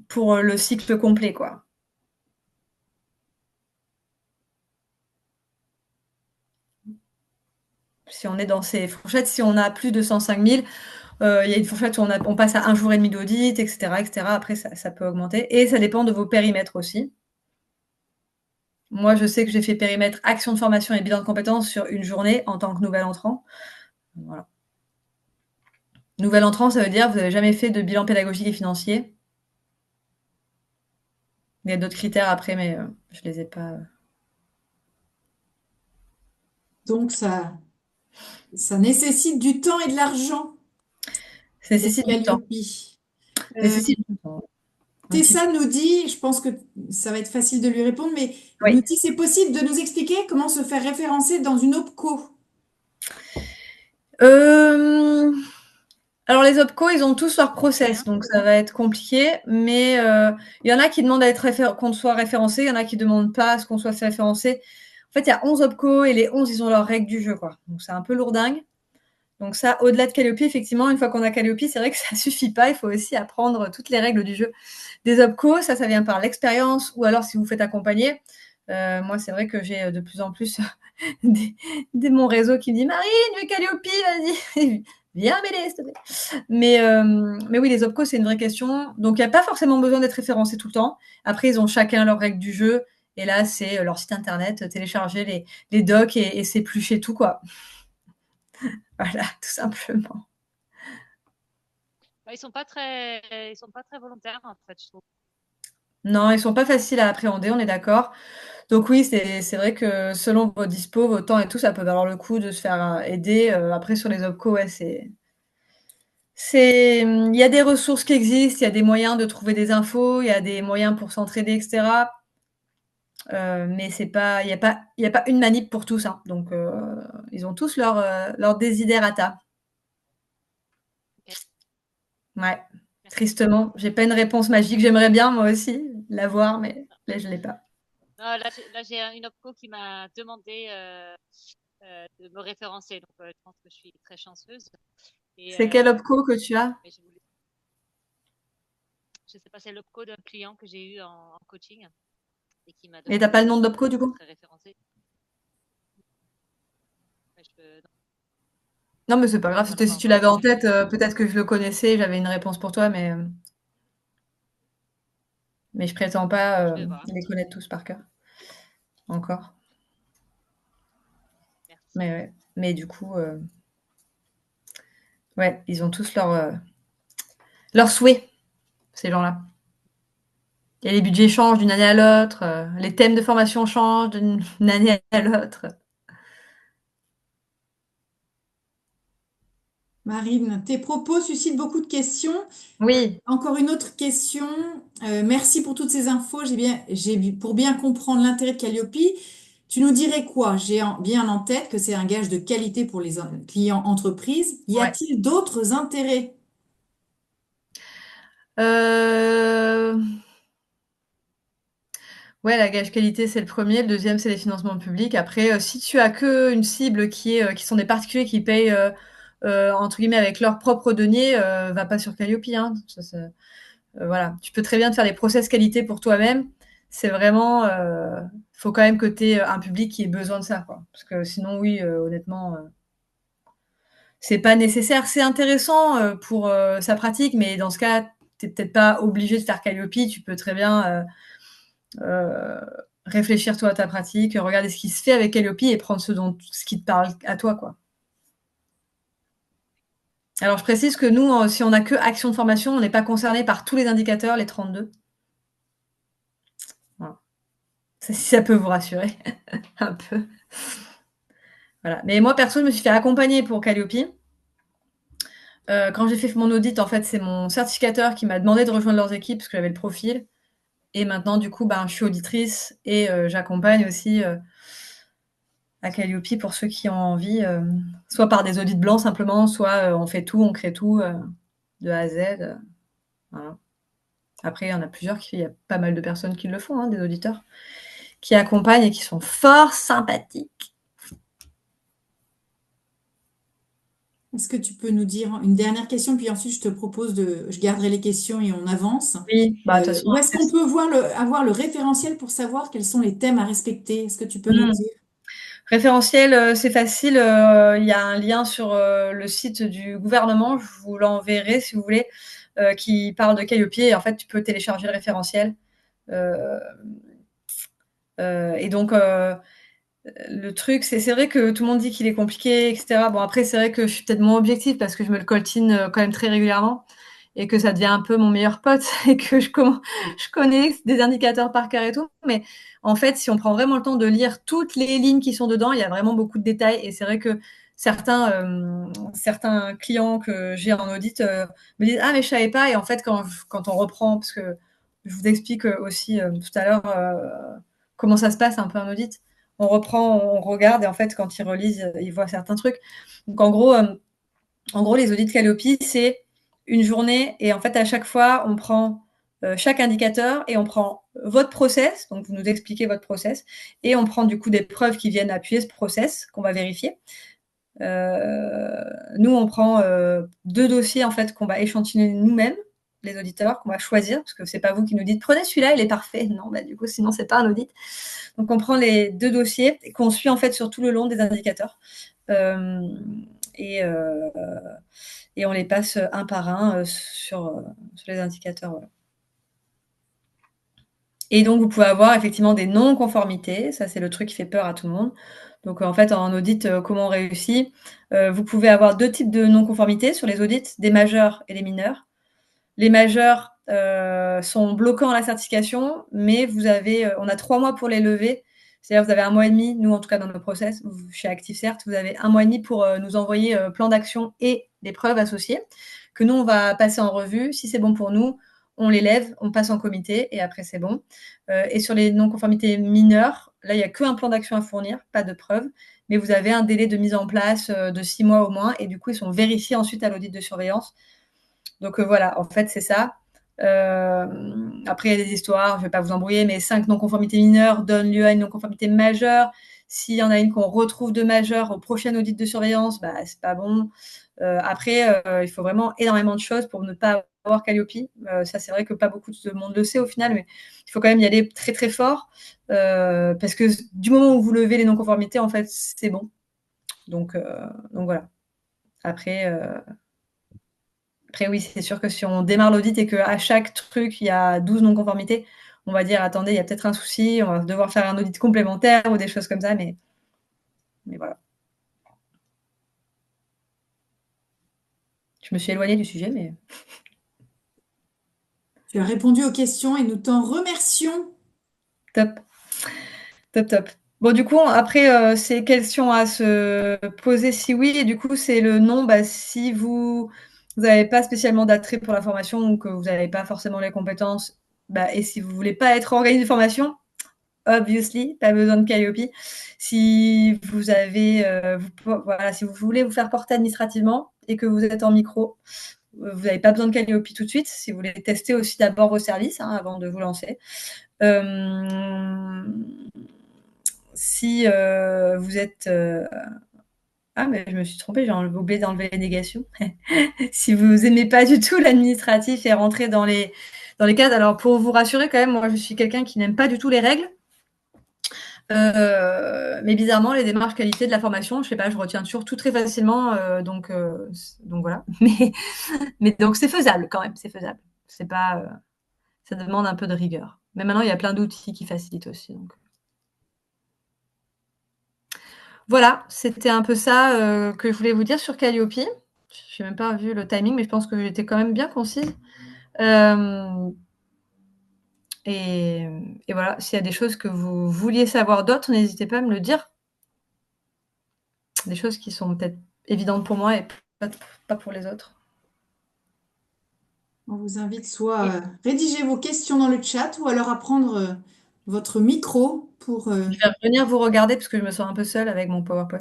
pour le cycle complet, quoi. Si on est dans ces fourchettes, si on a plus de 105 000, il y a une fourchette où on passe à 1 jour et demi d'audit, etc., etc. Après, ça peut augmenter. Et ça dépend de vos périmètres aussi. Moi, je sais que j'ai fait périmètre action de formation et bilan de compétences sur une journée en tant que nouvel entrant. Voilà. Nouvel entrant, ça veut dire que vous n'avez jamais fait de bilan pédagogique et financier. Il y a d'autres critères après, mais je ne les ai pas. Donc, ça nécessite du temps et de l'argent, Ça cette nécessite du temps. Calliope. Ça nécessite du temps. Un petit Tessa nous dit, je pense que ça va être facile de lui répondre, mais peu. nous Oui. dit, c'est possible de nous expliquer comment se faire référencer dans une OPCO? Alors les OPCO, ils ont tous leur process, donc ça va être compliqué, mais il y en a qui demandent à être qu'on soit référencé, il y en a qui demandent pas à ce qu'on soit référencé. En fait, il y a 11 OPCO et les 11, ils ont leurs règles du jeu, quoi. Donc c'est un peu lourdingue. Donc ça, au-delà de Calliope, effectivement, une fois qu'on a Calliope, c'est vrai que ça suffit pas, il faut aussi apprendre toutes les règles du jeu. Des OPCO, ça vient par l'expérience, ou alors si vous faites accompagner. Moi, c'est vrai que j'ai de plus en plus mon réseau qui me dit Marine, tu veux Calliope, vas-y, viens m'aider, s'il te plaît. Mais oui, les OPCO, c'est une vraie question. Donc, il n'y a pas forcément besoin d'être référencé tout le temps. Après, ils ont chacun leurs règles du jeu. Et là, c'est leur site internet, télécharger les docs et s'éplucher tout, quoi. Voilà, tout simplement. Ils sont pas très volontaires en fait, je trouve. Non, ils sont pas faciles à appréhender, on est d'accord. Donc oui, c'est vrai que selon vos dispos, vos temps et tout, ça peut valoir le coup de se faire aider. Après, sur les OPCO, ouais, il y a des ressources qui existent, il y a des moyens de trouver des infos, il y a des moyens pour s'entraider, etc. Mais il y a pas une manip pour tous, hein. Donc, ils ont tous leur desiderata. Ok. Ouais, Merci. tristement, j'ai pas une réponse magique. J'aimerais bien, moi aussi, l'avoir, mais là, je l'ai pas. Non, là, j'ai une OPCO qui m'a demandé de me référencer, donc je pense que je suis très chanceuse. Et, C'est quel OPCO que tu as? mais je sais pas, c'est l'OPCO d'un client que j'ai eu en coaching et qui m'a Et t'as demandé pas le nom de l'OPCO, du coup? d'être référencé. Mais Non, mais c'est pas grave. on n'en a C'était pas si tu encore l'avais en discuté. tête, peut-être que je le connaissais, j'avais une réponse pour toi, mais je prétends pas Je vais voir. les connaître tous par cœur, encore. Merci. Mais ouais. Mais du coup, ouais, ils ont tous leurs souhaits, ces gens-là. Et les budgets changent d'une année à l'autre, les thèmes de formation changent d'une année à l'autre. Marine, tes propos suscitent beaucoup de questions. Oui. Encore une autre question. Merci pour toutes ces infos. Pour bien comprendre l'intérêt de Calliope, tu nous dirais quoi? Bien en tête que c'est un gage de qualité pour les clients entreprises. Y Ouais. a-t-il d'autres intérêts? Euh, Ouais, la gage qualité, c'est le premier. Le deuxième, c'est les financements publics. Après, si tu as que une cible qui sont des particuliers qui payent, entre guillemets, avec leurs propres deniers, va pas sur Calliope, hein. Voilà. Tu peux très bien te faire des process qualité pour toi-même. C'est vraiment, faut quand même que tu aies un public qui ait besoin de ça, quoi. Parce que sinon, oui, honnêtement, c'est pas nécessaire. C'est intéressant pour sa pratique, mais dans ce cas, tu n'es peut-être pas obligé de faire Calliope. Tu peux très bien réfléchir toi à ta pratique, regarder ce qui se fait avec Calliope et prendre ce qui te parle à toi, quoi. Alors, je précise que nous, si on n'a que action de formation, on n'est pas concerné par tous les indicateurs, les 32. Voilà. Si ça peut vous rassurer un peu. Voilà. Mais moi, perso, je me suis fait accompagner pour Calliope. Quand j'ai fait mon audit, en fait, c'est mon certificateur qui m'a demandé de rejoindre leurs équipes parce que j'avais le profil. Et maintenant, du coup, je suis auditrice et j'accompagne aussi à Calliope pour ceux qui ont envie, soit par des audits blancs simplement, soit on fait tout, on crée tout de A à Z. Voilà. Après, il y en a plusieurs, il y a pas mal de personnes qui le font, hein, des auditeurs, qui accompagnent et qui sont fort sympathiques. Est-ce que tu peux nous dire une dernière question, puis ensuite je te propose je garderai les questions et on avance. Oui, de toute façon, Où est-ce qu'on peut avoir le référentiel pour savoir quels sont les thèmes à respecter? Est-ce que tu peux nous dire? référentiel, c'est facile. Il y a un lien sur le site du gouvernement, je vous l'enverrai si vous voulez, qui parle de Calliope. Et en fait, tu peux télécharger le référentiel. Et donc, le truc, c'est vrai que tout le monde dit qu'il est compliqué, etc. Bon, après, c'est vrai que je suis peut-être moins objective parce que je me le coltine quand même très régulièrement et que ça devient un peu mon meilleur pote et que je connais des indicateurs par cœur et tout. Mais en fait, si on prend vraiment le temps de lire toutes les lignes qui sont dedans, il y a vraiment beaucoup de détails. Et c'est vrai que certains clients que j'ai en audit me disent ah mais je savais pas. Et en fait, quand on reprend, parce que je vous explique aussi tout à l'heure comment ça se passe un peu en audit. On reprend, on regarde et en fait, quand ils relisent, ils voient certains trucs. Donc en gros, les audits Calliope, c'est une journée et en fait, à chaque fois, on prend chaque indicateur et on prend votre process, donc vous nous expliquez votre process, et on prend du coup des preuves qui viennent appuyer ce process qu'on va vérifier. Nous, on prend 2 dossiers en fait qu'on va échantillonner nous-mêmes, les auditeurs, qu'on va choisir, parce que c'est pas vous qui nous dites prenez celui-là, il est parfait. Non, du coup, sinon c'est pas un audit. Donc on prend les 2 dossiers qu'on suit en fait sur tout le long des indicateurs. Et on les passe un par un sur les indicateurs. Voilà. Et donc, vous pouvez avoir effectivement des non-conformités. Ça, c'est le truc qui fait peur à tout le monde. Donc, en fait, en audit, comment on réussit vous pouvez avoir 2 types de non-conformités sur les audits, des majeurs et des mineurs. Les majeurs sont bloquants à la certification, mais on a 3 mois pour les lever. C'est-à-dire, vous avez 1 mois et demi, nous en tout cas dans nos process, chez ActiveCert, vous avez 1 mois et demi pour nous envoyer plan d'action et des preuves associées, que nous, on va passer en revue. Si c'est bon pour nous, on les lève, on passe en comité et après c'est bon. Et sur les non-conformités mineures, là, il n'y a qu'un plan d'action à fournir, pas de preuves, mais vous avez un délai de mise en place de 6 mois au moins, et du coup, ils sont vérifiés ensuite à l'audit de surveillance. Donc voilà, en fait, c'est ça. Après, il y a des histoires, je ne vais pas vous embrouiller, mais 5 non-conformités mineures donnent lieu à une non-conformité majeure. S'il y en a une qu'on retrouve de majeure au prochain audit de surveillance, c'est pas bon. Après, il faut vraiment énormément de choses pour ne pas avoir Calliope. Ça, c'est vrai que pas beaucoup de monde le sait au final, mais il faut quand même y aller très très fort parce que du moment où vous levez les non-conformités, en fait, c'est bon. Donc voilà. Après, oui, c'est sûr que si on démarre l'audit et qu'à chaque truc, il y a 12 non-conformités, on va dire attendez, il y a peut-être un souci, on va devoir faire un audit complémentaire ou des choses comme ça, mais voilà. Je me suis éloignée du sujet, mais. Tu as répondu aux questions et nous t'en remercions. Top. Top, top. Bon, du coup, après, c'est question à se poser si oui, et du coup, c'est le non, si vous n'avez pas spécialement d'attrait pour la formation ou que vous n'avez pas forcément les compétences, et si vous ne voulez pas être organisé de formation, obviously, pas besoin de Calliope. Si vous avez, voilà, si vous voulez vous faire porter administrativement et que vous êtes en micro, vous n'avez pas besoin de Calliope tout de suite. Si vous voulez tester aussi d'abord vos services avant de vous lancer. Si vous êtes mais je me suis trompée, j'ai oublié d'enlever les négations. Si vous n'aimez pas du tout l'administratif et rentrer dans les cases, alors pour vous rassurer quand même, moi je suis quelqu'un qui n'aime pas du tout les règles. Mais bizarrement, les démarches qualité de la formation, je sais pas, je retiens toujours tout très facilement, donc voilà. Mais donc c'est faisable quand même, c'est faisable. C'est pas, ça demande un peu de rigueur. Mais maintenant, il y a plein d'outils qui facilitent aussi. Donc. Voilà, c'était un peu ça que je voulais vous dire sur Calliope. Je n'ai même pas vu le timing, mais je pense que j'étais quand même bien concise. Et voilà, s'il y a des choses que vous vouliez savoir d'autres, n'hésitez pas à me le dire. des choses qui sont peut-être évidentes pour moi et pas pour les autres. On vous invite soit à rédiger vos questions dans le chat ou alors à prendre votre micro pour... Je vais revenir vous regarder parce que je me sens un peu seule avec mon PowerPoint.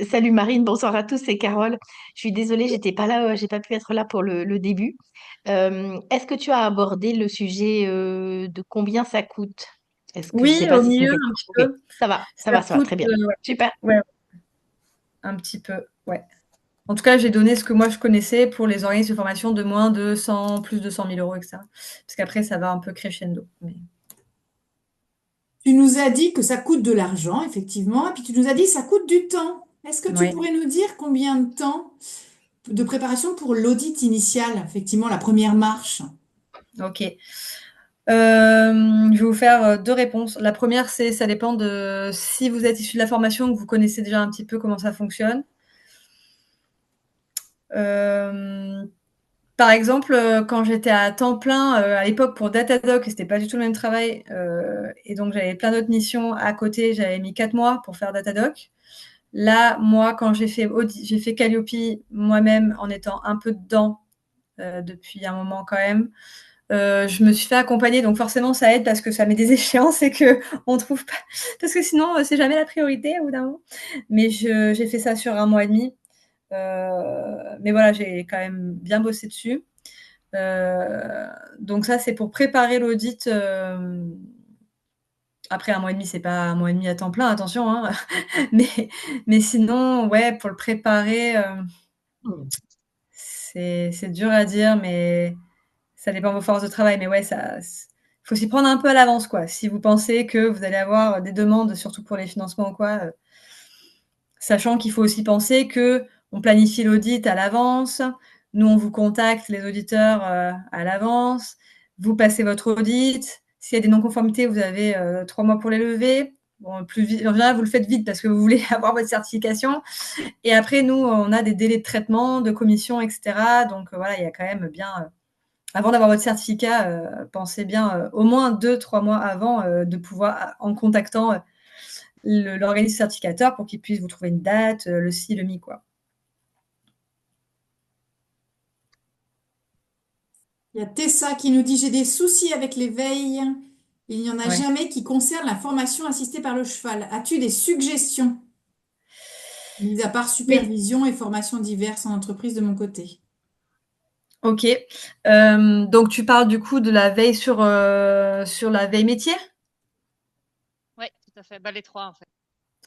Salut Marine, bonsoir à tous, c'est Carole. Je suis désolée, j'étais pas là, j'ai pas pu être là pour le début. Est-ce que tu as abordé le sujet de combien ça coûte? Je sais Oui, pas au si c'est une milieu, question. un petit Ok, peu. Ça ça va, coûte, très bien. Super. ouais, un petit peu, ouais. En tout cas, j'ai donné ce que moi je connaissais pour les organismes de formation de moins de 100, plus de 100 000 euros, etc. Parce qu'après, ça va un peu crescendo. Mais... Tu nous as dit que ça coûte de l'argent, effectivement, et puis tu nous as dit que ça coûte du temps. Est-ce que tu Ouais. pourrais nous dire combien de temps de préparation pour l'audit initial, effectivement, la première marche? Ok. Je vais vous faire 2 réponses. La première, c'est ça dépend de si vous êtes issu de la formation, que vous connaissez déjà un petit peu comment ça fonctionne. Par exemple, quand j'étais à temps plein à l'époque pour Datadoc, c'était pas du tout le même travail, et donc j'avais plein d'autres missions à côté. J'avais mis 4 mois pour faire Datadoc. Là, moi, quand j'ai fait Calliope moi-même en étant un peu dedans depuis un moment quand même. Je me suis fait accompagner, donc forcément ça aide parce que ça met des échéances et que on trouve pas, parce que sinon c'est jamais la priorité au bout d'un moment. Mais j'ai fait ça sur 1 mois et demi. Mais voilà, j'ai quand même bien bossé dessus. Donc ça, c'est pour préparer l'audit. Après 1 mois et demi, c'est pas 1 mois et demi à temps plein, attention, hein. mais sinon, ouais, pour le préparer, c'est dur à dire, mais ça dépend de vos forces de travail. Mais ouais, faut s'y prendre un peu à l'avance, quoi. Si vous pensez que vous allez avoir des demandes, surtout pour les financements ou quoi, sachant qu'il faut aussi penser que on planifie l'audit à l'avance. Nous, on vous contacte, les auditeurs, à l'avance. Vous passez votre audit. S'il y a des non-conformités, vous avez 3 mois pour les lever. Bon, plus vite, en général, vous le faites vite parce que vous voulez avoir votre certification. Et après, nous, on a des délais de traitement, de commission, etc. Donc voilà, il y a quand même bien, avant d'avoir votre certificat, pensez bien au moins 2-3 mois avant de pouvoir, en contactant l'organisme certificateur pour qu'il puisse vous trouver une date, le ci, le mi, quoi. Il y a Tessa qui nous dit, j'ai des soucis avec les veilles. Il n'y en a Ouais. jamais qui concernent la formation assistée par le cheval. As-tu des suggestions? Mis à part Oui. supervision et formation diverses en entreprise de mon côté. Ok. Donc tu parles du coup de la veille sur la veille métier? Oui, tout à fait. Bah, les trois, en fait.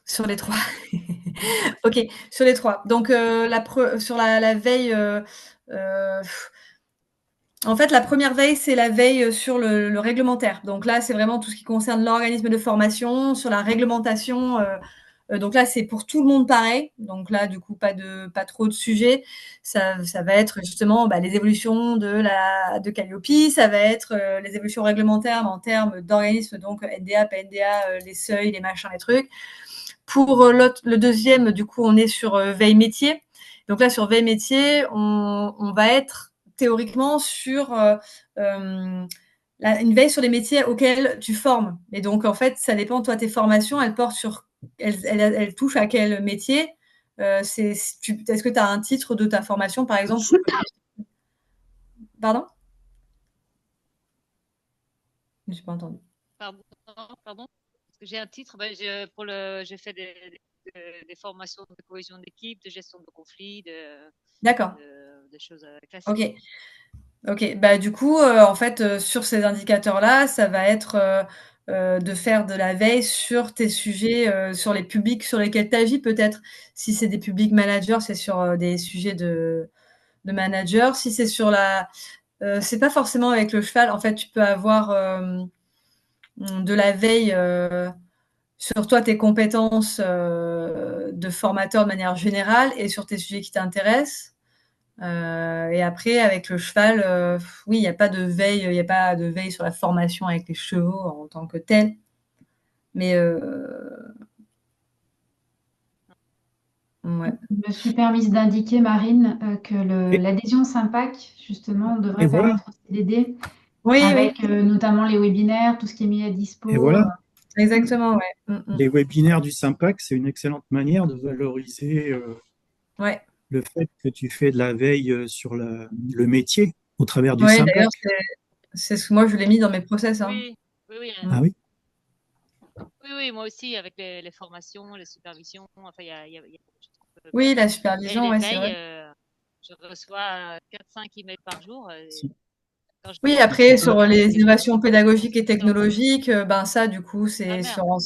Sur les 3. Ok, sur les 3. Donc sur la veille, en fait, la première veille, c'est la veille sur le réglementaire. Donc là, c'est vraiment tout ce qui concerne l'organisme de formation, sur la réglementation. Donc là, c'est pour tout le monde pareil. Donc là, du coup, pas trop de sujets. Ça va être justement les évolutions de Calliope. Ça va être les évolutions réglementaires en termes d'organismes, donc NDA, PNDA, les seuils, les machins, les trucs. Pour le deuxième, du coup, on est sur veille métier. Donc là, sur veille métier, on va être théoriquement sur une veille sur les métiers auxquels tu formes. Et donc, en fait, ça dépend, toi, tes formations, elles touchent à quel métier. Est-ce que tu as un titre de ta formation, par exemple? Pardon? Je ne suis pas entendu. Pardon. Parce que j'ai un titre, j'ai fait des formations de cohésion d'équipe, de gestion de conflits, D'accord. des choses classiques. Ok. Bah, du coup, en fait, sur ces indicateurs-là, ça va être de faire de la veille sur tes sujets, sur les publics sur lesquels tu agis peut-être. Si c'est des publics managers, c'est sur des sujets de managers. Si c'est sur c'est pas forcément avec le cheval. En fait, tu peux avoir de la veille sur toi, tes compétences de formateur de manière générale et sur tes sujets qui t'intéressent. Et après, avec le cheval, oui, il n'y a pas de veille sur la formation avec les chevaux en tant que tel. Mais ouais. Je me suis permise d'indiquer, Marine, que l'adhésion Sympac, justement, devrait permettre au CDD, Oui, avec notamment les webinaires, tout ce qui est mis à dispo. Et voilà. Exactement, ouais. Les webinaires du Sympac, c'est une excellente manière de valoriser Ouais. le fait que tu fais de la veille sur le métier au travers du Ouais, d'ailleurs, Sympac. c'est ce que moi, je l'ai mis dans mes process. Hein. Oui, oui, oui, Ah oui? oui, oui, moi aussi, avec les formations, les supervisions, enfin, il y a beaucoup de choses qu'on peut Oui, faire. la Et supervision, les ouais, c'est veilles, vrai. je reçois 4-5 emails par jour. Quand je Oui, demande des après, sur informations, les c'est innovations pédagogiques et tout le temps. technologiques, ben ça, du coup, Ah c'est merde.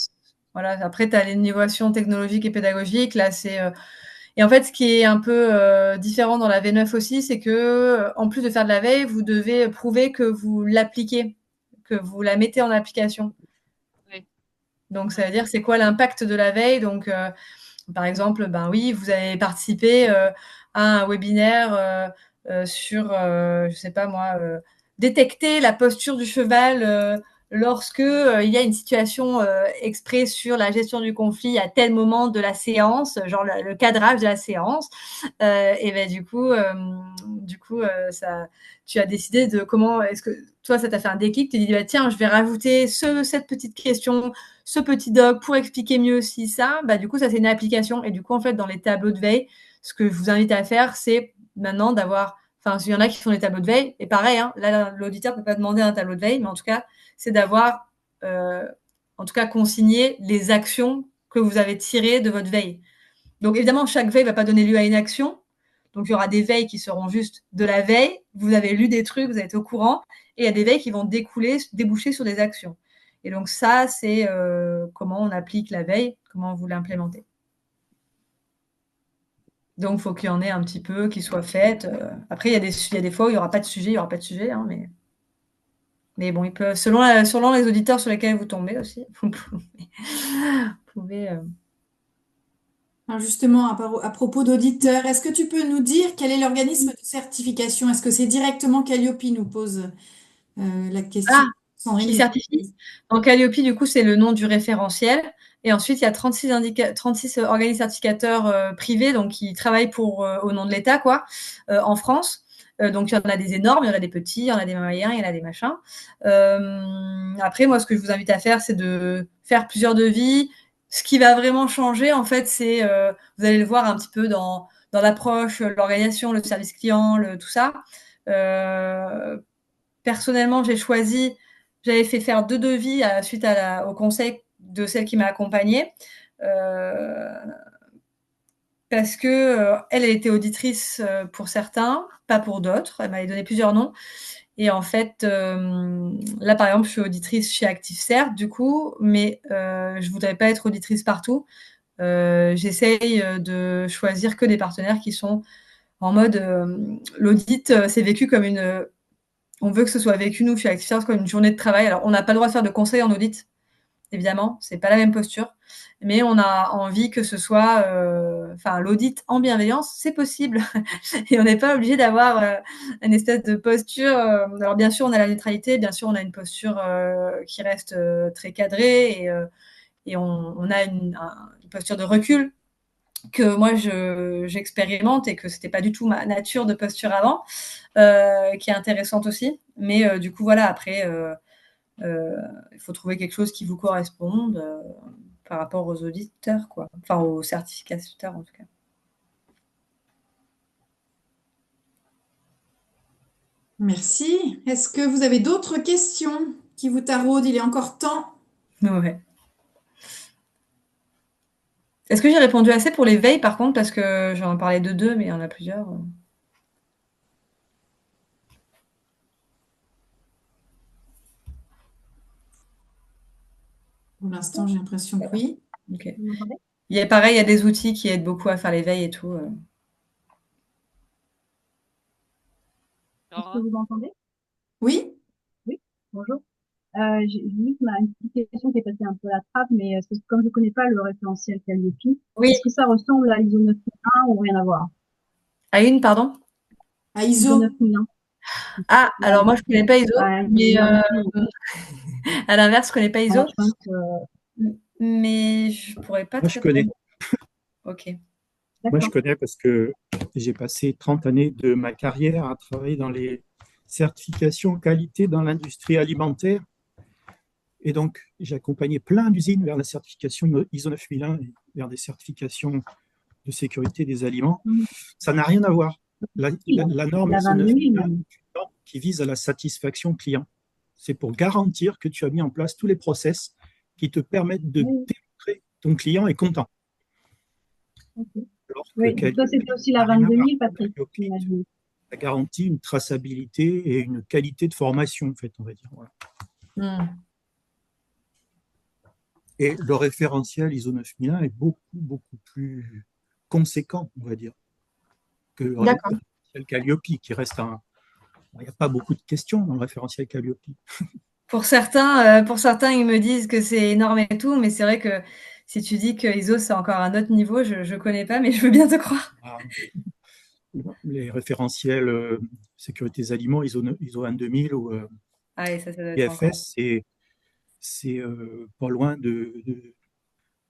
voilà. Après, tu as l'innovation technologique et pédagogique. Là, et en fait, ce qui est un peu différent dans la V9 aussi, c'est que, en plus de faire de la veille, vous devez prouver que vous l'appliquez, que vous la mettez en application. Oui. Donc, ça veut dire, c'est quoi l'impact de la veille? Donc, par exemple, ben oui, vous avez participé à un webinaire sur, je sais pas moi, détecter la posture du cheval lorsque il y a une situation exprès sur la gestion du conflit à tel moment de la séance, genre le cadrage de la séance. Et ben ça, tu as décidé de comment est-ce que toi ça t'a fait un déclic, tu t'es dit bah, tiens je vais rajouter cette petite question, ce petit doc pour expliquer mieux aussi ça. Bah du coup ça c'est une application et du coup en fait dans les tableaux de veille, ce que je vous invite à faire c'est maintenant d'avoir, enfin il y en a qui font des tableaux de veille et pareil hein, là l'auditeur peut pas demander un tableau de veille mais en tout cas c'est d'avoir en tout cas consigné les actions que vous avez tirées de votre veille. Donc évidemment, chaque veille ne va pas donner lieu à une action. Donc il y aura des veilles qui seront juste de la veille. Vous avez lu des trucs, vous êtes au courant. Et il y a des veilles qui vont déboucher sur des actions. Et donc ça, c'est comment on applique la veille, comment vous l'implémentez. Donc il faut qu'il y en ait un petit peu qui soient faites. Après, il y a des fois où il n'y aura pas de sujet, il n'y aura pas de sujet. Hein, mais bon, selon les auditeurs sur lesquels vous tombez aussi, vous pouvez Alors justement, à propos d'auditeurs, est-ce que tu peux nous dire quel est l'organisme de certification? Est-ce que c'est directement Calliope nous pose la question? Ah, Sandrine qui est certifie. Donc Calliope, du coup, c'est le nom du référentiel. Et ensuite, il y a 36 organismes certificateurs privés donc, qui travaillent au nom de l'État quoi, en France. Donc, il y en a des énormes, il y en a des petits, il y en a des moyens, il y en a des machins. Après, moi, ce que je vous invite à faire, c'est de faire plusieurs devis. Ce qui va vraiment changer, en fait, c'est, vous allez le voir un petit peu dans l'approche, l'organisation, le service client, tout ça. Personnellement, j'avais fait faire 2 devis suite au conseil de celle qui m'a accompagnée. Parce que elle était auditrice pour certains, pas pour d'autres. Elle m'avait donné plusieurs noms. Et en fait, là, par exemple, je suis auditrice chez ActiveCert, du coup, mais je voudrais pas être auditrice partout. J'essaye de choisir que des partenaires qui sont en mode l'audit, c'est vécu comme on veut que ce soit vécu, nous, chez ActiveCert, comme une journée de travail. Alors, on n'a pas le droit de faire de conseil en audit, évidemment, c'est pas la même posture, mais on a envie que ce soit, l'audit en bienveillance, c'est possible, et on n'est pas obligé d'avoir une espèce de posture. Alors bien sûr, on a la neutralité, bien sûr, on a une posture qui reste très cadrée, et on a une posture de recul que moi j'expérimente et que c'était pas du tout ma nature de posture avant, qui est intéressante aussi. Mais du coup, voilà, après. Il faut trouver quelque chose qui vous corresponde par rapport aux auditeurs, quoi. Enfin, aux certificateurs, en tout cas. Merci. Est-ce que vous avez d'autres questions qui vous taraudent? Il est encore temps. Ouais. Est-ce que j'ai répondu assez pour les veilles, par contre, parce que j'en parlais de 2, mais il y en a plusieurs. Pour l'instant, j'ai l'impression que oui. Ok. Vous m'entendez? Pareil, il y a des outils qui aident beaucoup à faire les veilles et tout. Est-ce que vous m'entendez? Oui? Oui, bonjour. J'ai juste une petite question qui est passée un peu à la trappe, mais comme je ne connais pas le référentiel Calliope, Oui, est-ce que ça ressemble à l'ISO 9001 ou rien à voir? à une, pardon. À ISO ISO. 9001. Ah, alors moi, je connais pas ISO, Ouais, mais moi non plus. à l'inverse, je connais pas Alors, ISO, je pense que... mais je pourrais pas Moi, te je connais. répondre. Ok. Moi, je D'accord. connais parce que j'ai passé 30 années de ma carrière à travailler dans les certifications qualité dans l'industrie alimentaire. Et donc, j'ai accompagné plein d'usines vers la certification ISO 9001 et vers des certifications de sécurité des aliments. Ça n'a rien à voir. La norme La ISO 22 000 9001 même. est une norme qui vise à la satisfaction client. C'est pour garantir que tu as mis en place tous les process qui te permettent de Oui, démontrer que ton client est content. ok. Alors que Oui, donc toi, Calliope c'était aussi n'a la rien à 22 voir. 000, Patrick, Calliope, j'imagine. ça garantit une traçabilité et une qualité de formation, en fait, on va dire. Voilà. Et le référentiel ISO 9001 est beaucoup, beaucoup plus conséquent, on va dire, que le D'accord. référentiel Calliope, qui reste un. Il n'y a pas beaucoup de questions dans le référentiel Calliope. Pour certains, ils me disent que c'est énorme et tout, mais c'est vrai que si tu dis que ISO, c'est encore un autre niveau, je ne connais pas, mais je veux bien te croire. Ah, les référentiels sécurité des aliments, ISO 22000 ou Ah oui, ça doit être encore. IFS, c'est pas loin de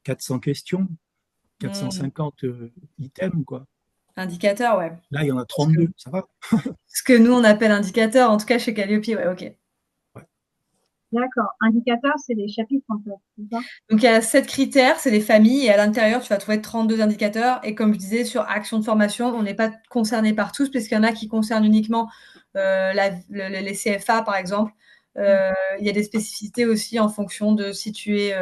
400 questions, 450 items, quoi. Indicateur, ouais. Là, il y en a Ce que, 32, ça va? ce que nous, on appelle indicateur, en tout cas chez Calliope, ouais, ok. Ouais. D'accord. Indicateur, c'est les chapitres, en fait, c'est ça? Donc, il y a 7 critères, c'est les familles, et à l'intérieur, tu vas trouver 32 indicateurs. Et comme je disais, sur action de formation, on n'est pas concerné par tous, puisqu'il y en a qui concernent uniquement les CFA, par exemple. Il y a des spécificités aussi en fonction de si tu es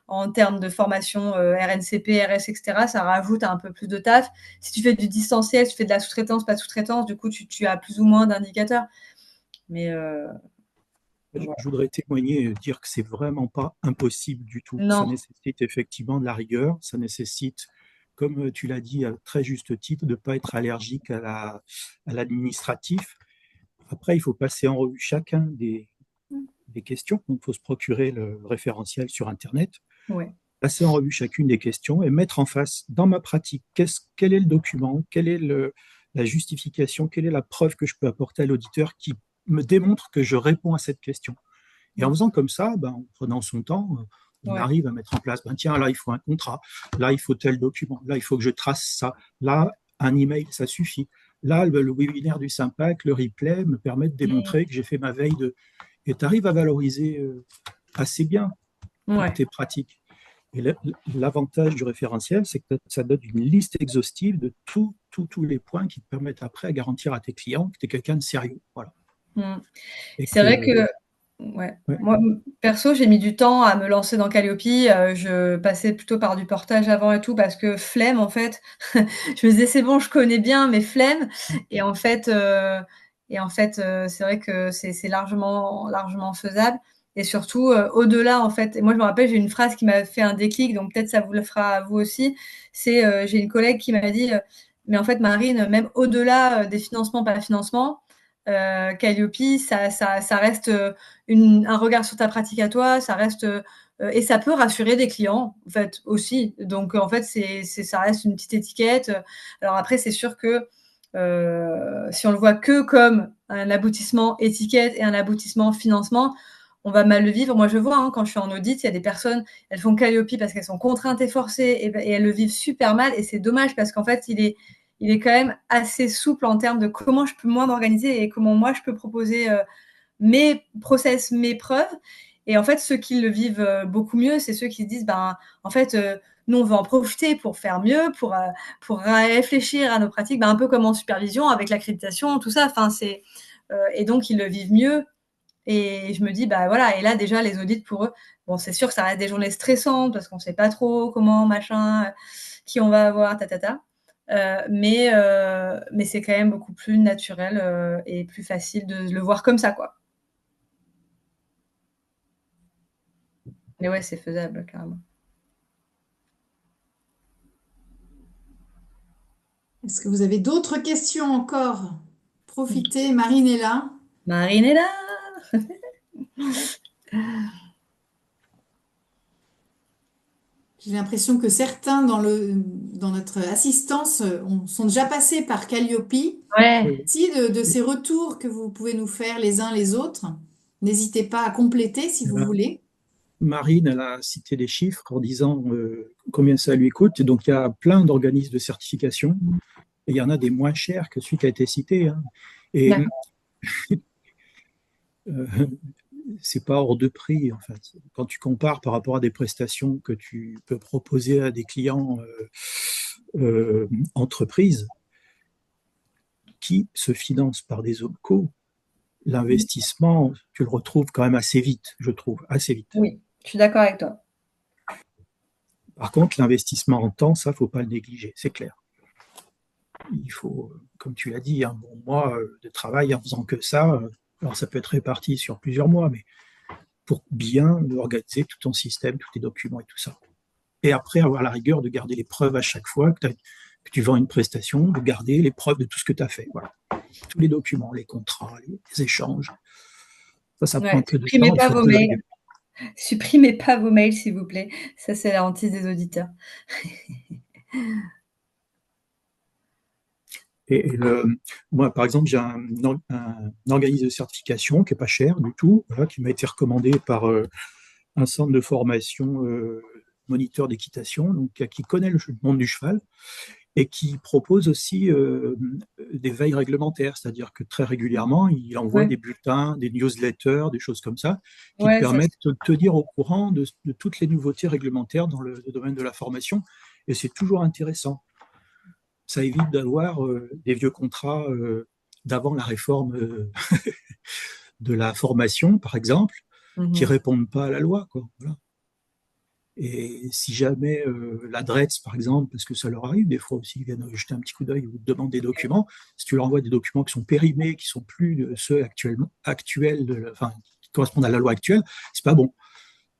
en termes de formation RNCP, RS, etc. Ça rajoute un peu plus de taf. Si tu fais du distanciel, si tu fais de la sous-traitance, pas de sous-traitance, du coup, tu as plus ou moins d'indicateurs. Mais voilà. Je voudrais témoigner et dire que c'est vraiment pas impossible du tout. Ça Non. nécessite effectivement de la rigueur, ça nécessite, comme tu l'as dit à très juste titre, de ne pas être allergique à l'administratif. Après, il faut passer en revue chacun des questions. Donc, il faut se procurer le référentiel sur Internet, Ouais. passer en revue chacune des questions et mettre en face, dans ma pratique, quel est le document, quelle est la justification, quelle est la preuve que je peux apporter à l'auditeur qui me démontre que je réponds à cette question. Et en faisant comme ça, en prenant son temps, on Ouais. arrive à mettre en place, tiens, là, il faut un contrat, là, il faut tel document, là, il faut que je trace ça, là, un email, ça suffit. Là, le webinaire du Sympac, le replay me permet de démontrer que j'ai fait ma veille de... Et tu arrives à valoriser assez bien Ouais. tes pratiques. Et l'avantage du référentiel, c'est que ça donne une liste exhaustive de tous les points qui te permettent après à garantir à tes clients que tu es quelqu'un de sérieux. Voilà. Et C'est vrai que ouais. Ouais. Moi, perso, j'ai mis du temps à me lancer dans Calliope. Je passais plutôt par du portage avant et tout parce que flemme, en fait. Je me disais: «C'est bon, je connais bien, mais flemme» et en fait, c'est vrai que c'est largement faisable et surtout, au-delà, en fait et moi, je me rappelle, j'ai une phrase qui m'a fait un déclic, donc peut-être ça vous le fera à vous aussi. C'est, j'ai une collègue qui m'a dit, «Mais en fait, Marine, même au-delà, des financements, pas financements, Calliope, ça reste un regard sur ta pratique à toi, ça reste et ça peut rassurer des clients en fait aussi. Donc en fait, ça reste une petite étiquette. Alors après, c'est sûr que si on le voit que comme un aboutissement étiquette et un aboutissement financement, on va mal le vivre. Moi, je vois quand je suis en audit, il y a des personnes, elles font Calliope parce qu'elles sont contraintes et forcées et elles le vivent super mal et c'est dommage parce qu'en fait, il est quand même assez souple en termes de comment je peux moi m'organiser et comment moi je peux proposer mes process, mes preuves. Et en fait, ceux qui le vivent beaucoup mieux, c'est ceux qui se disent, en fait, nous, on veut en profiter pour faire mieux, pour réfléchir à nos pratiques, un peu comme en supervision, avec l'accréditation, tout ça. Enfin, et donc, ils le vivent mieux. Et je me dis, voilà, et là, déjà, les audits pour eux, bon, c'est sûr que ça reste des journées stressantes parce qu'on ne sait pas trop comment, machin, qui on va avoir, ta. Mais c'est quand même beaucoup plus naturel et plus facile de le voir comme ça, quoi. Mais ouais, c'est faisable, carrément. Est-ce que vous avez d'autres questions encore? Profitez, Marine est là. Marine est là. J'ai l'impression que certains dans notre assistance sont déjà passés par Calliope. Ouais. Si de ces retours que vous pouvez nous faire les uns les autres, n'hésitez pas à compléter si vous voulez. Marine, elle a cité des chiffres en disant combien ça lui coûte. Et donc, il y a plein d'organismes de certification. Et il y en a des moins chers que celui qui a été cité. Et c'est pas hors de prix, en fait. Quand tu compares par rapport à des prestations que tu peux proposer à des clients entreprises qui se financent par des OPCO, l'investissement, tu le retrouves quand même assez vite, je trouve, assez vite. Oui, je suis d'accord avec toi. Par contre, l'investissement en temps, ça, faut pas le négliger, c'est clair. Il faut, comme tu l'as dit, un bon mois de travail en faisant que ça. Alors, ça peut être réparti sur plusieurs mois, mais pour bien organiser tout ton système, tous tes documents et tout ça. Et après, avoir la rigueur de garder les preuves à chaque fois que tu vends une prestation, de garder les preuves de tout ce que tu as fait. Voilà. Tous les documents, les contrats, les échanges. Ça prend un Ouais, peu de supprimez temps, il pas faut un vos peu de mails. rigueur. Supprimez pas vos mails, s'il vous plaît. Ça, c'est la hantise des auditeurs. Moi, par exemple, j'ai un organisme de certification qui n'est pas cher du tout, voilà, qui m'a été recommandé par un centre de formation moniteur d'équitation, donc qui connaît le monde du cheval, et qui propose aussi des veilles réglementaires, c'est-à-dire que très régulièrement, il envoie Ouais, des bulletins, des newsletters, des choses comme ça, qui te ouais, ça, permettent de te tenir au courant de toutes les nouveautés réglementaires dans le domaine de la formation, et c'est toujours intéressant. Ça évite d'avoir des vieux contrats d'avant la réforme de la formation, par exemple, qui mhm. répondent pas à la loi, quoi. Voilà. Et si jamais la DRETS, par exemple, parce que ça leur arrive des fois aussi, ils viennent jeter un petit coup d'œil ou te demandent des documents, si tu leur envoies des documents qui sont périmés, qui sont plus de ceux actuels, enfin, qui correspondent à la loi actuelle, c'est pas bon.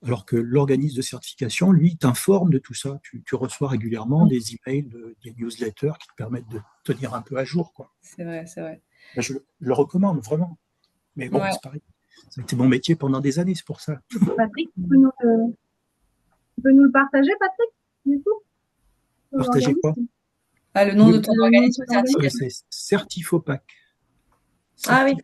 Alors que l'organisme de certification, lui, t'informe de tout ça. Tu reçois régulièrement des emails, des newsletters qui te permettent de tenir un peu à jour, quoi. C'est vrai, c'est vrai. Ben, je le recommande vraiment. Mais bon, Ouais. c'est pareil. Ça a été mon métier pendant des années, c'est pour ça. Patrick, tu peux nous le partager, Patrick, du coup, ton Partagez quoi? organisme? Ah, le nom Oui, de ton Le nom de organisme ton organisme? certificateur. c'est Certifopac. Ah oui.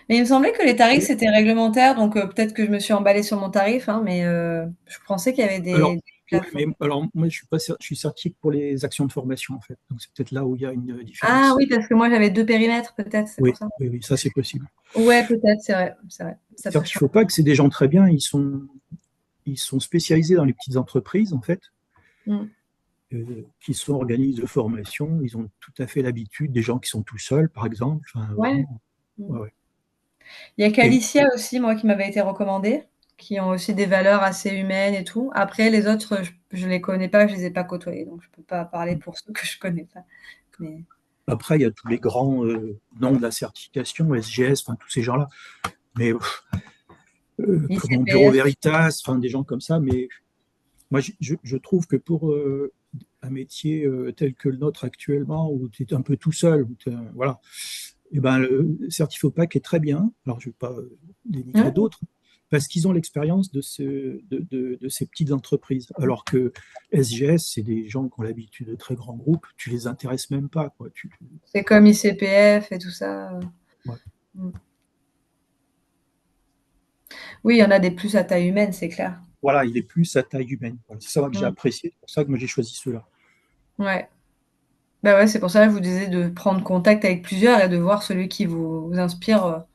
Mais il me semblait que les tarifs, Et c'était réglementaire, donc peut-être que je me suis emballée sur mon tarif, hein, mais je pensais qu'il y avait alors, des ouais, plafonds. mais alors moi je suis certifié pour les actions de formation en fait. Donc c'est peut-être là où il y a une Ah différence. oui, parce que moi, j'avais 2 périmètres, peut-être, c'est pour Oui, ça. oui, oui, ça c'est possible. Ouais, peut-être, c'est vrai, c'est vrai. Ça peut changer. Certifopac, c'est des gens très bien. Ils sont spécialisés dans les petites entreprises en fait, Mmh. qui sont organismes de formation. Ils ont tout à fait l'habitude des gens qui sont tout seuls, par exemple. Enfin, Ouais. vraiment. Mmh. Ouais, ouais. Il y a Et Qualicia aussi, moi, qui m'avait été recommandé, qui ont aussi des valeurs assez humaines et tout. Après, les autres, je les connais pas, je les ai pas côtoyés, donc je peux pas parler pour ceux que je connais pas. Mais après, il y a tous les grands noms de la certification, SGS, enfin tous ces gens-là. Mais comment Bureau ICPF, Veritas, enfin des gens comme ça. Mais moi, je trouve que pour un métier tel que le nôtre actuellement, où tu es un peu tout seul, voilà, et ben, le Certifopac est très bien. Alors, je ne vais pas dénigrer ouais, d'autres, parce qu'ils ont l'expérience de ces petites entreprises. Alors que SGS, c'est des gens qui ont l'habitude de très grands groupes, tu les intéresses même pas, quoi. c'est comme ICPF et tout ça. Ouais. Mmh. Oui, il y en a des plus à taille humaine, c'est clair. Voilà, il est plus à taille humaine. Voilà, c'est ça que j'ai Mmh. apprécié. C'est pour ça que moi j'ai choisi ceux-là. Ouais. Bah ouais, c'est pour ça que je vous disais de prendre contact avec plusieurs et de voir celui qui vous inspire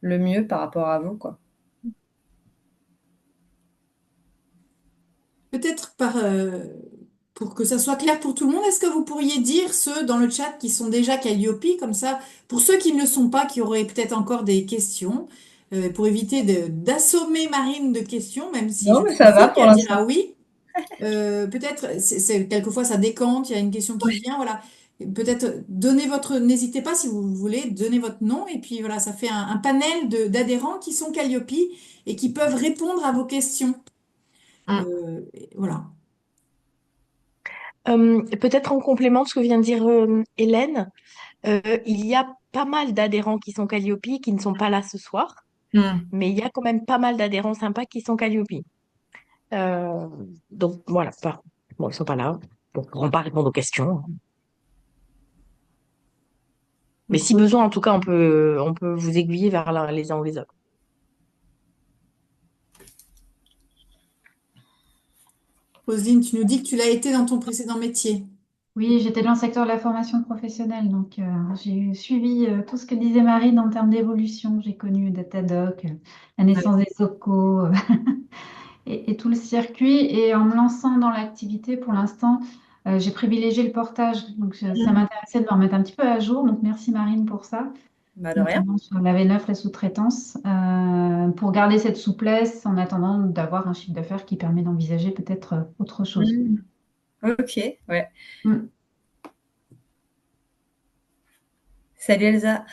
le mieux par rapport à vous, quoi. Peut-être pour que ça soit clair pour tout le monde, est-ce que vous pourriez dire ceux dans le chat qui sont déjà Calliope, comme ça, pour ceux qui ne le sont pas, qui auraient peut-être encore des questions, pour éviter d'assommer Marine de questions, même si Non, je mais suis ça va sûre pour qu'elle l'instant. dira oui. Peut-être, quelquefois ça décante, il y a une question qui vient, voilà. Peut-être n'hésitez pas si vous voulez, donnez votre nom, et puis voilà, ça fait un panel d'adhérents qui sont Calliope et qui peuvent répondre à vos questions. Mm. Voilà. Peut-être en complément de ce que vient de dire Hélène, il y a pas mal d'adhérents qui sont Calliope qui ne sont pas là ce soir, Mm. mais il y a quand même pas mal d'adhérents sympas qui sont Calliope. Euh, donc voilà, bon, ils sont pas là, donc on ne pourront pas répondre aux questions. Mais si besoin, en tout cas, on peut vous aiguiller vers les uns ou les autres. Roselyne, tu nous dis que tu l'as été dans ton précédent métier. Oui, j'étais dans le secteur de la formation professionnelle, donc j'ai suivi tout ce que disait Marine en termes d'évolution. J'ai connu Datadoc, la Ouais. naissance des OPCO et tout le circuit. Et en me lançant dans l'activité, pour l'instant, j'ai privilégié le portage. Donc ça Mm. m'intéressait de me remettre un petit peu à jour. Donc merci Marine pour ça, Bah, de rien. notamment sur la V9, la sous-traitance, pour garder cette souplesse en attendant d'avoir un chiffre d'affaires qui permet d'envisager peut-être autre chose. Mm. Ok, ouais. Mm. Salut Elsa.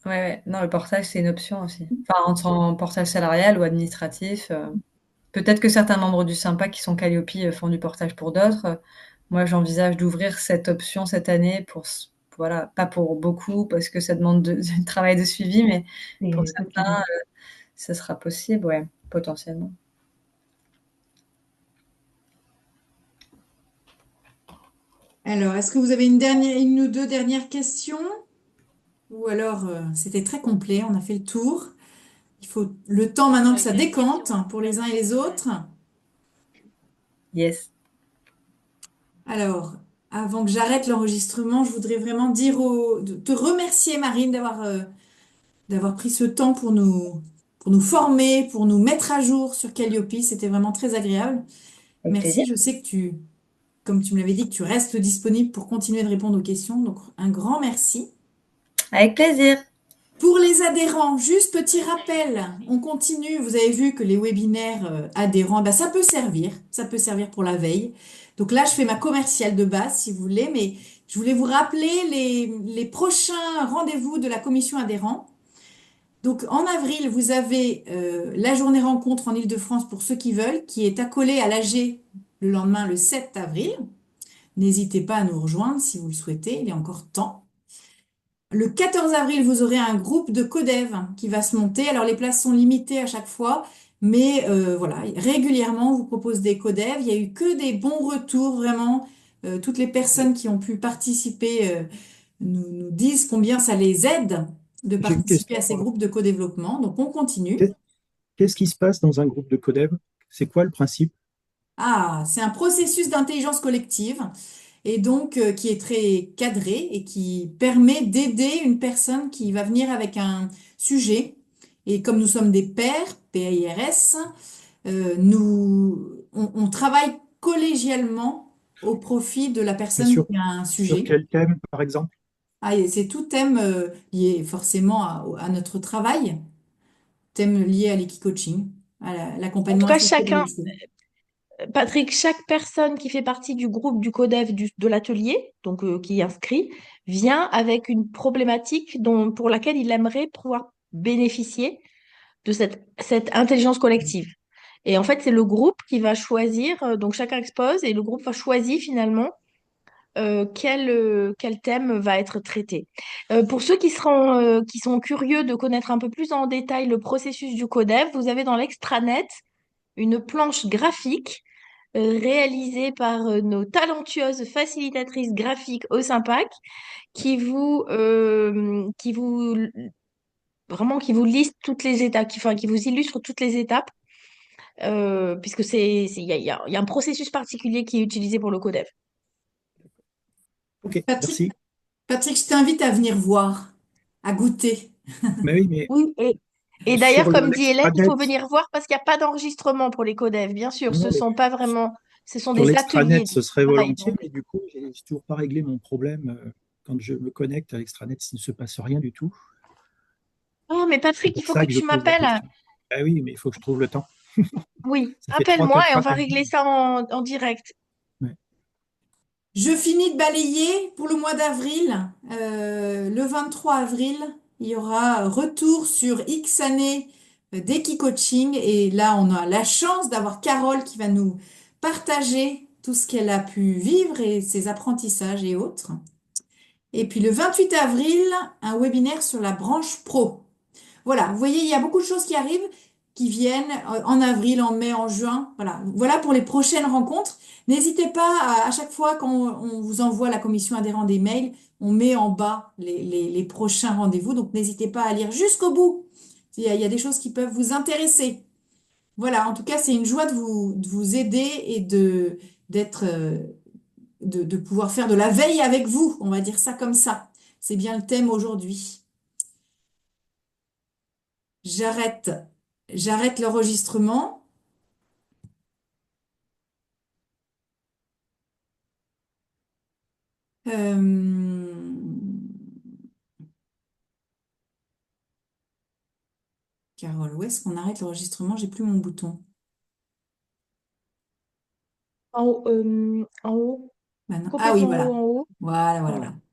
Ouais, ouais. Non, le portage, c'est une option aussi. Enfin, en portage salarial ou administratif. Peut-être que certains membres du Sympa qui sont Calliope font du portage pour d'autres. Moi, j'envisage d'ouvrir cette option cette année voilà, pas pour beaucoup parce que ça demande du travail de suivi, mais pour C'est certains, quotidien. ça sera possible, ouais, potentiellement. Alors, est-ce que vous avez une ou deux dernières questions? Ou alors, c'était très complet, on a fait le tour. Il faut le temps maintenant que ça J'ai une décante question. pour les uns et les autres. Yes. Alors, avant que j'arrête l'enregistrement, je voudrais vraiment de te remercier, Marine, d'avoir pris ce temps pour nous former, pour nous mettre à jour sur Calliope. C'était vraiment très agréable. Avec Merci. plaisir. Je sais que comme tu me l'avais dit, que tu restes disponible pour continuer de répondre aux questions. Donc, un grand merci. Avec plaisir. Pour les adhérents, juste petit rappel, on continue. Vous avez vu que les webinaires adhérents, ben, ça peut servir pour la veille. Donc là, je fais ma commerciale de base, si vous voulez, mais je voulais vous rappeler les prochains rendez-vous de la commission adhérent. Donc en avril, vous avez la journée rencontre en Île-de-France pour ceux qui veulent, qui est accolée à l'AG le lendemain, le 7 avril. N'hésitez pas à nous rejoindre si vous le souhaitez, il est encore temps. Le 14 avril, vous aurez un groupe de codev qui va se monter. Alors, les places sont limitées à chaque fois, mais voilà, régulièrement, on vous propose des codev. Il n'y a eu que des bons retours, vraiment. Toutes les personnes qui ont pu participer nous disent combien ça les aide de J'ai une participer question. à ces groupes de co-développement. Donc, on continue. Qu'est- Qu'est-ce qui se passe dans un groupe de codev? C'est quoi le principe? Ah, c'est un processus d'intelligence collective et donc qui est très cadré et qui permet d'aider une personne qui va venir avec un sujet. Et comme nous sommes des pairs, PAIRS, on travaille collégialement au profit de la Mais personne qui a un sur sujet. quel thème, par exemple? Ah, et c'est tout thème lié forcément à notre travail, thème lié à l'équicoaching, à En tout l'accompagnement cas, associé de chacun, l'ESO. Patrick, chaque personne qui fait partie du groupe du CODEV de l'atelier, donc qui est inscrit, vient avec une problématique pour laquelle il aimerait pouvoir bénéficier de cette intelligence collective. Et en fait, c'est le groupe qui va choisir, donc chacun expose et le groupe va choisir finalement quel thème va être traité. Pour ceux qui sont curieux de connaître un peu plus en détail le processus du CODEV, vous avez dans l'extranet une planche graphique réalisée par nos talentueuses facilitatrices graphiques au Sympac qui vous liste toutes les étapes, qui vous illustre toutes les étapes, puisque il y a un processus particulier qui est utilisé pour le CODEV. Ok, Patrick, merci. Patrick, je t'invite à venir voir, à goûter. Mais oui, mais Oui, et d'ailleurs, sur comme dit Hélène, il faut l'extranet, venir voir parce qu'il n'y a pas d'enregistrement pour les codev. Bien sûr, non, non, ce mais sont pas vraiment, ce sont sur des l'extranet, ateliers de ce serait travail. volontiers, mais du coup, j'ai toujours pas réglé mon problème. Quand je me connecte à l'extranet, il ne se passe rien du tout. Oh, mais C'est Patrick, il pour faut que ça que je tu pose la m'appelles. question. Ah oui, mais il faut que je trouve le temps. Oui, Ça fait trois, appelle-moi quatre et on fois va qu'on me régler dit. ça en direct. Ouais. Je finis de balayer pour le mois d'avril. Le 23 avril, il y aura retour sur X années d'Equicoaching. Et là, on a la chance d'avoir Carole qui va nous partager tout ce qu'elle a pu vivre et ses apprentissages et autres. Et puis le 28 avril, un webinaire sur la branche pro. Voilà, vous voyez, il y a beaucoup de choses qui arrivent, qui viennent en avril, en mai, en juin. Voilà, voilà pour les prochaines rencontres. N'hésitez pas à chaque fois quand on vous envoie la commission adhérent des mails, on met en bas les prochains rendez-vous. Donc n'hésitez pas à lire jusqu'au bout. Il y a des choses qui peuvent vous intéresser. Voilà, en tout cas, c'est une joie de vous aider de pouvoir faire de la veille avec vous, on va dire ça comme ça. C'est bien le thème aujourd'hui. J'arrête, j'arrête l'enregistrement. Carole, où est-ce qu'on arrête l'enregistrement? J'ai plus mon bouton. En haut, Maintenant. Ah oui, complètement en haut, voilà. en haut. Voilà, voilà, Voilà. voilà.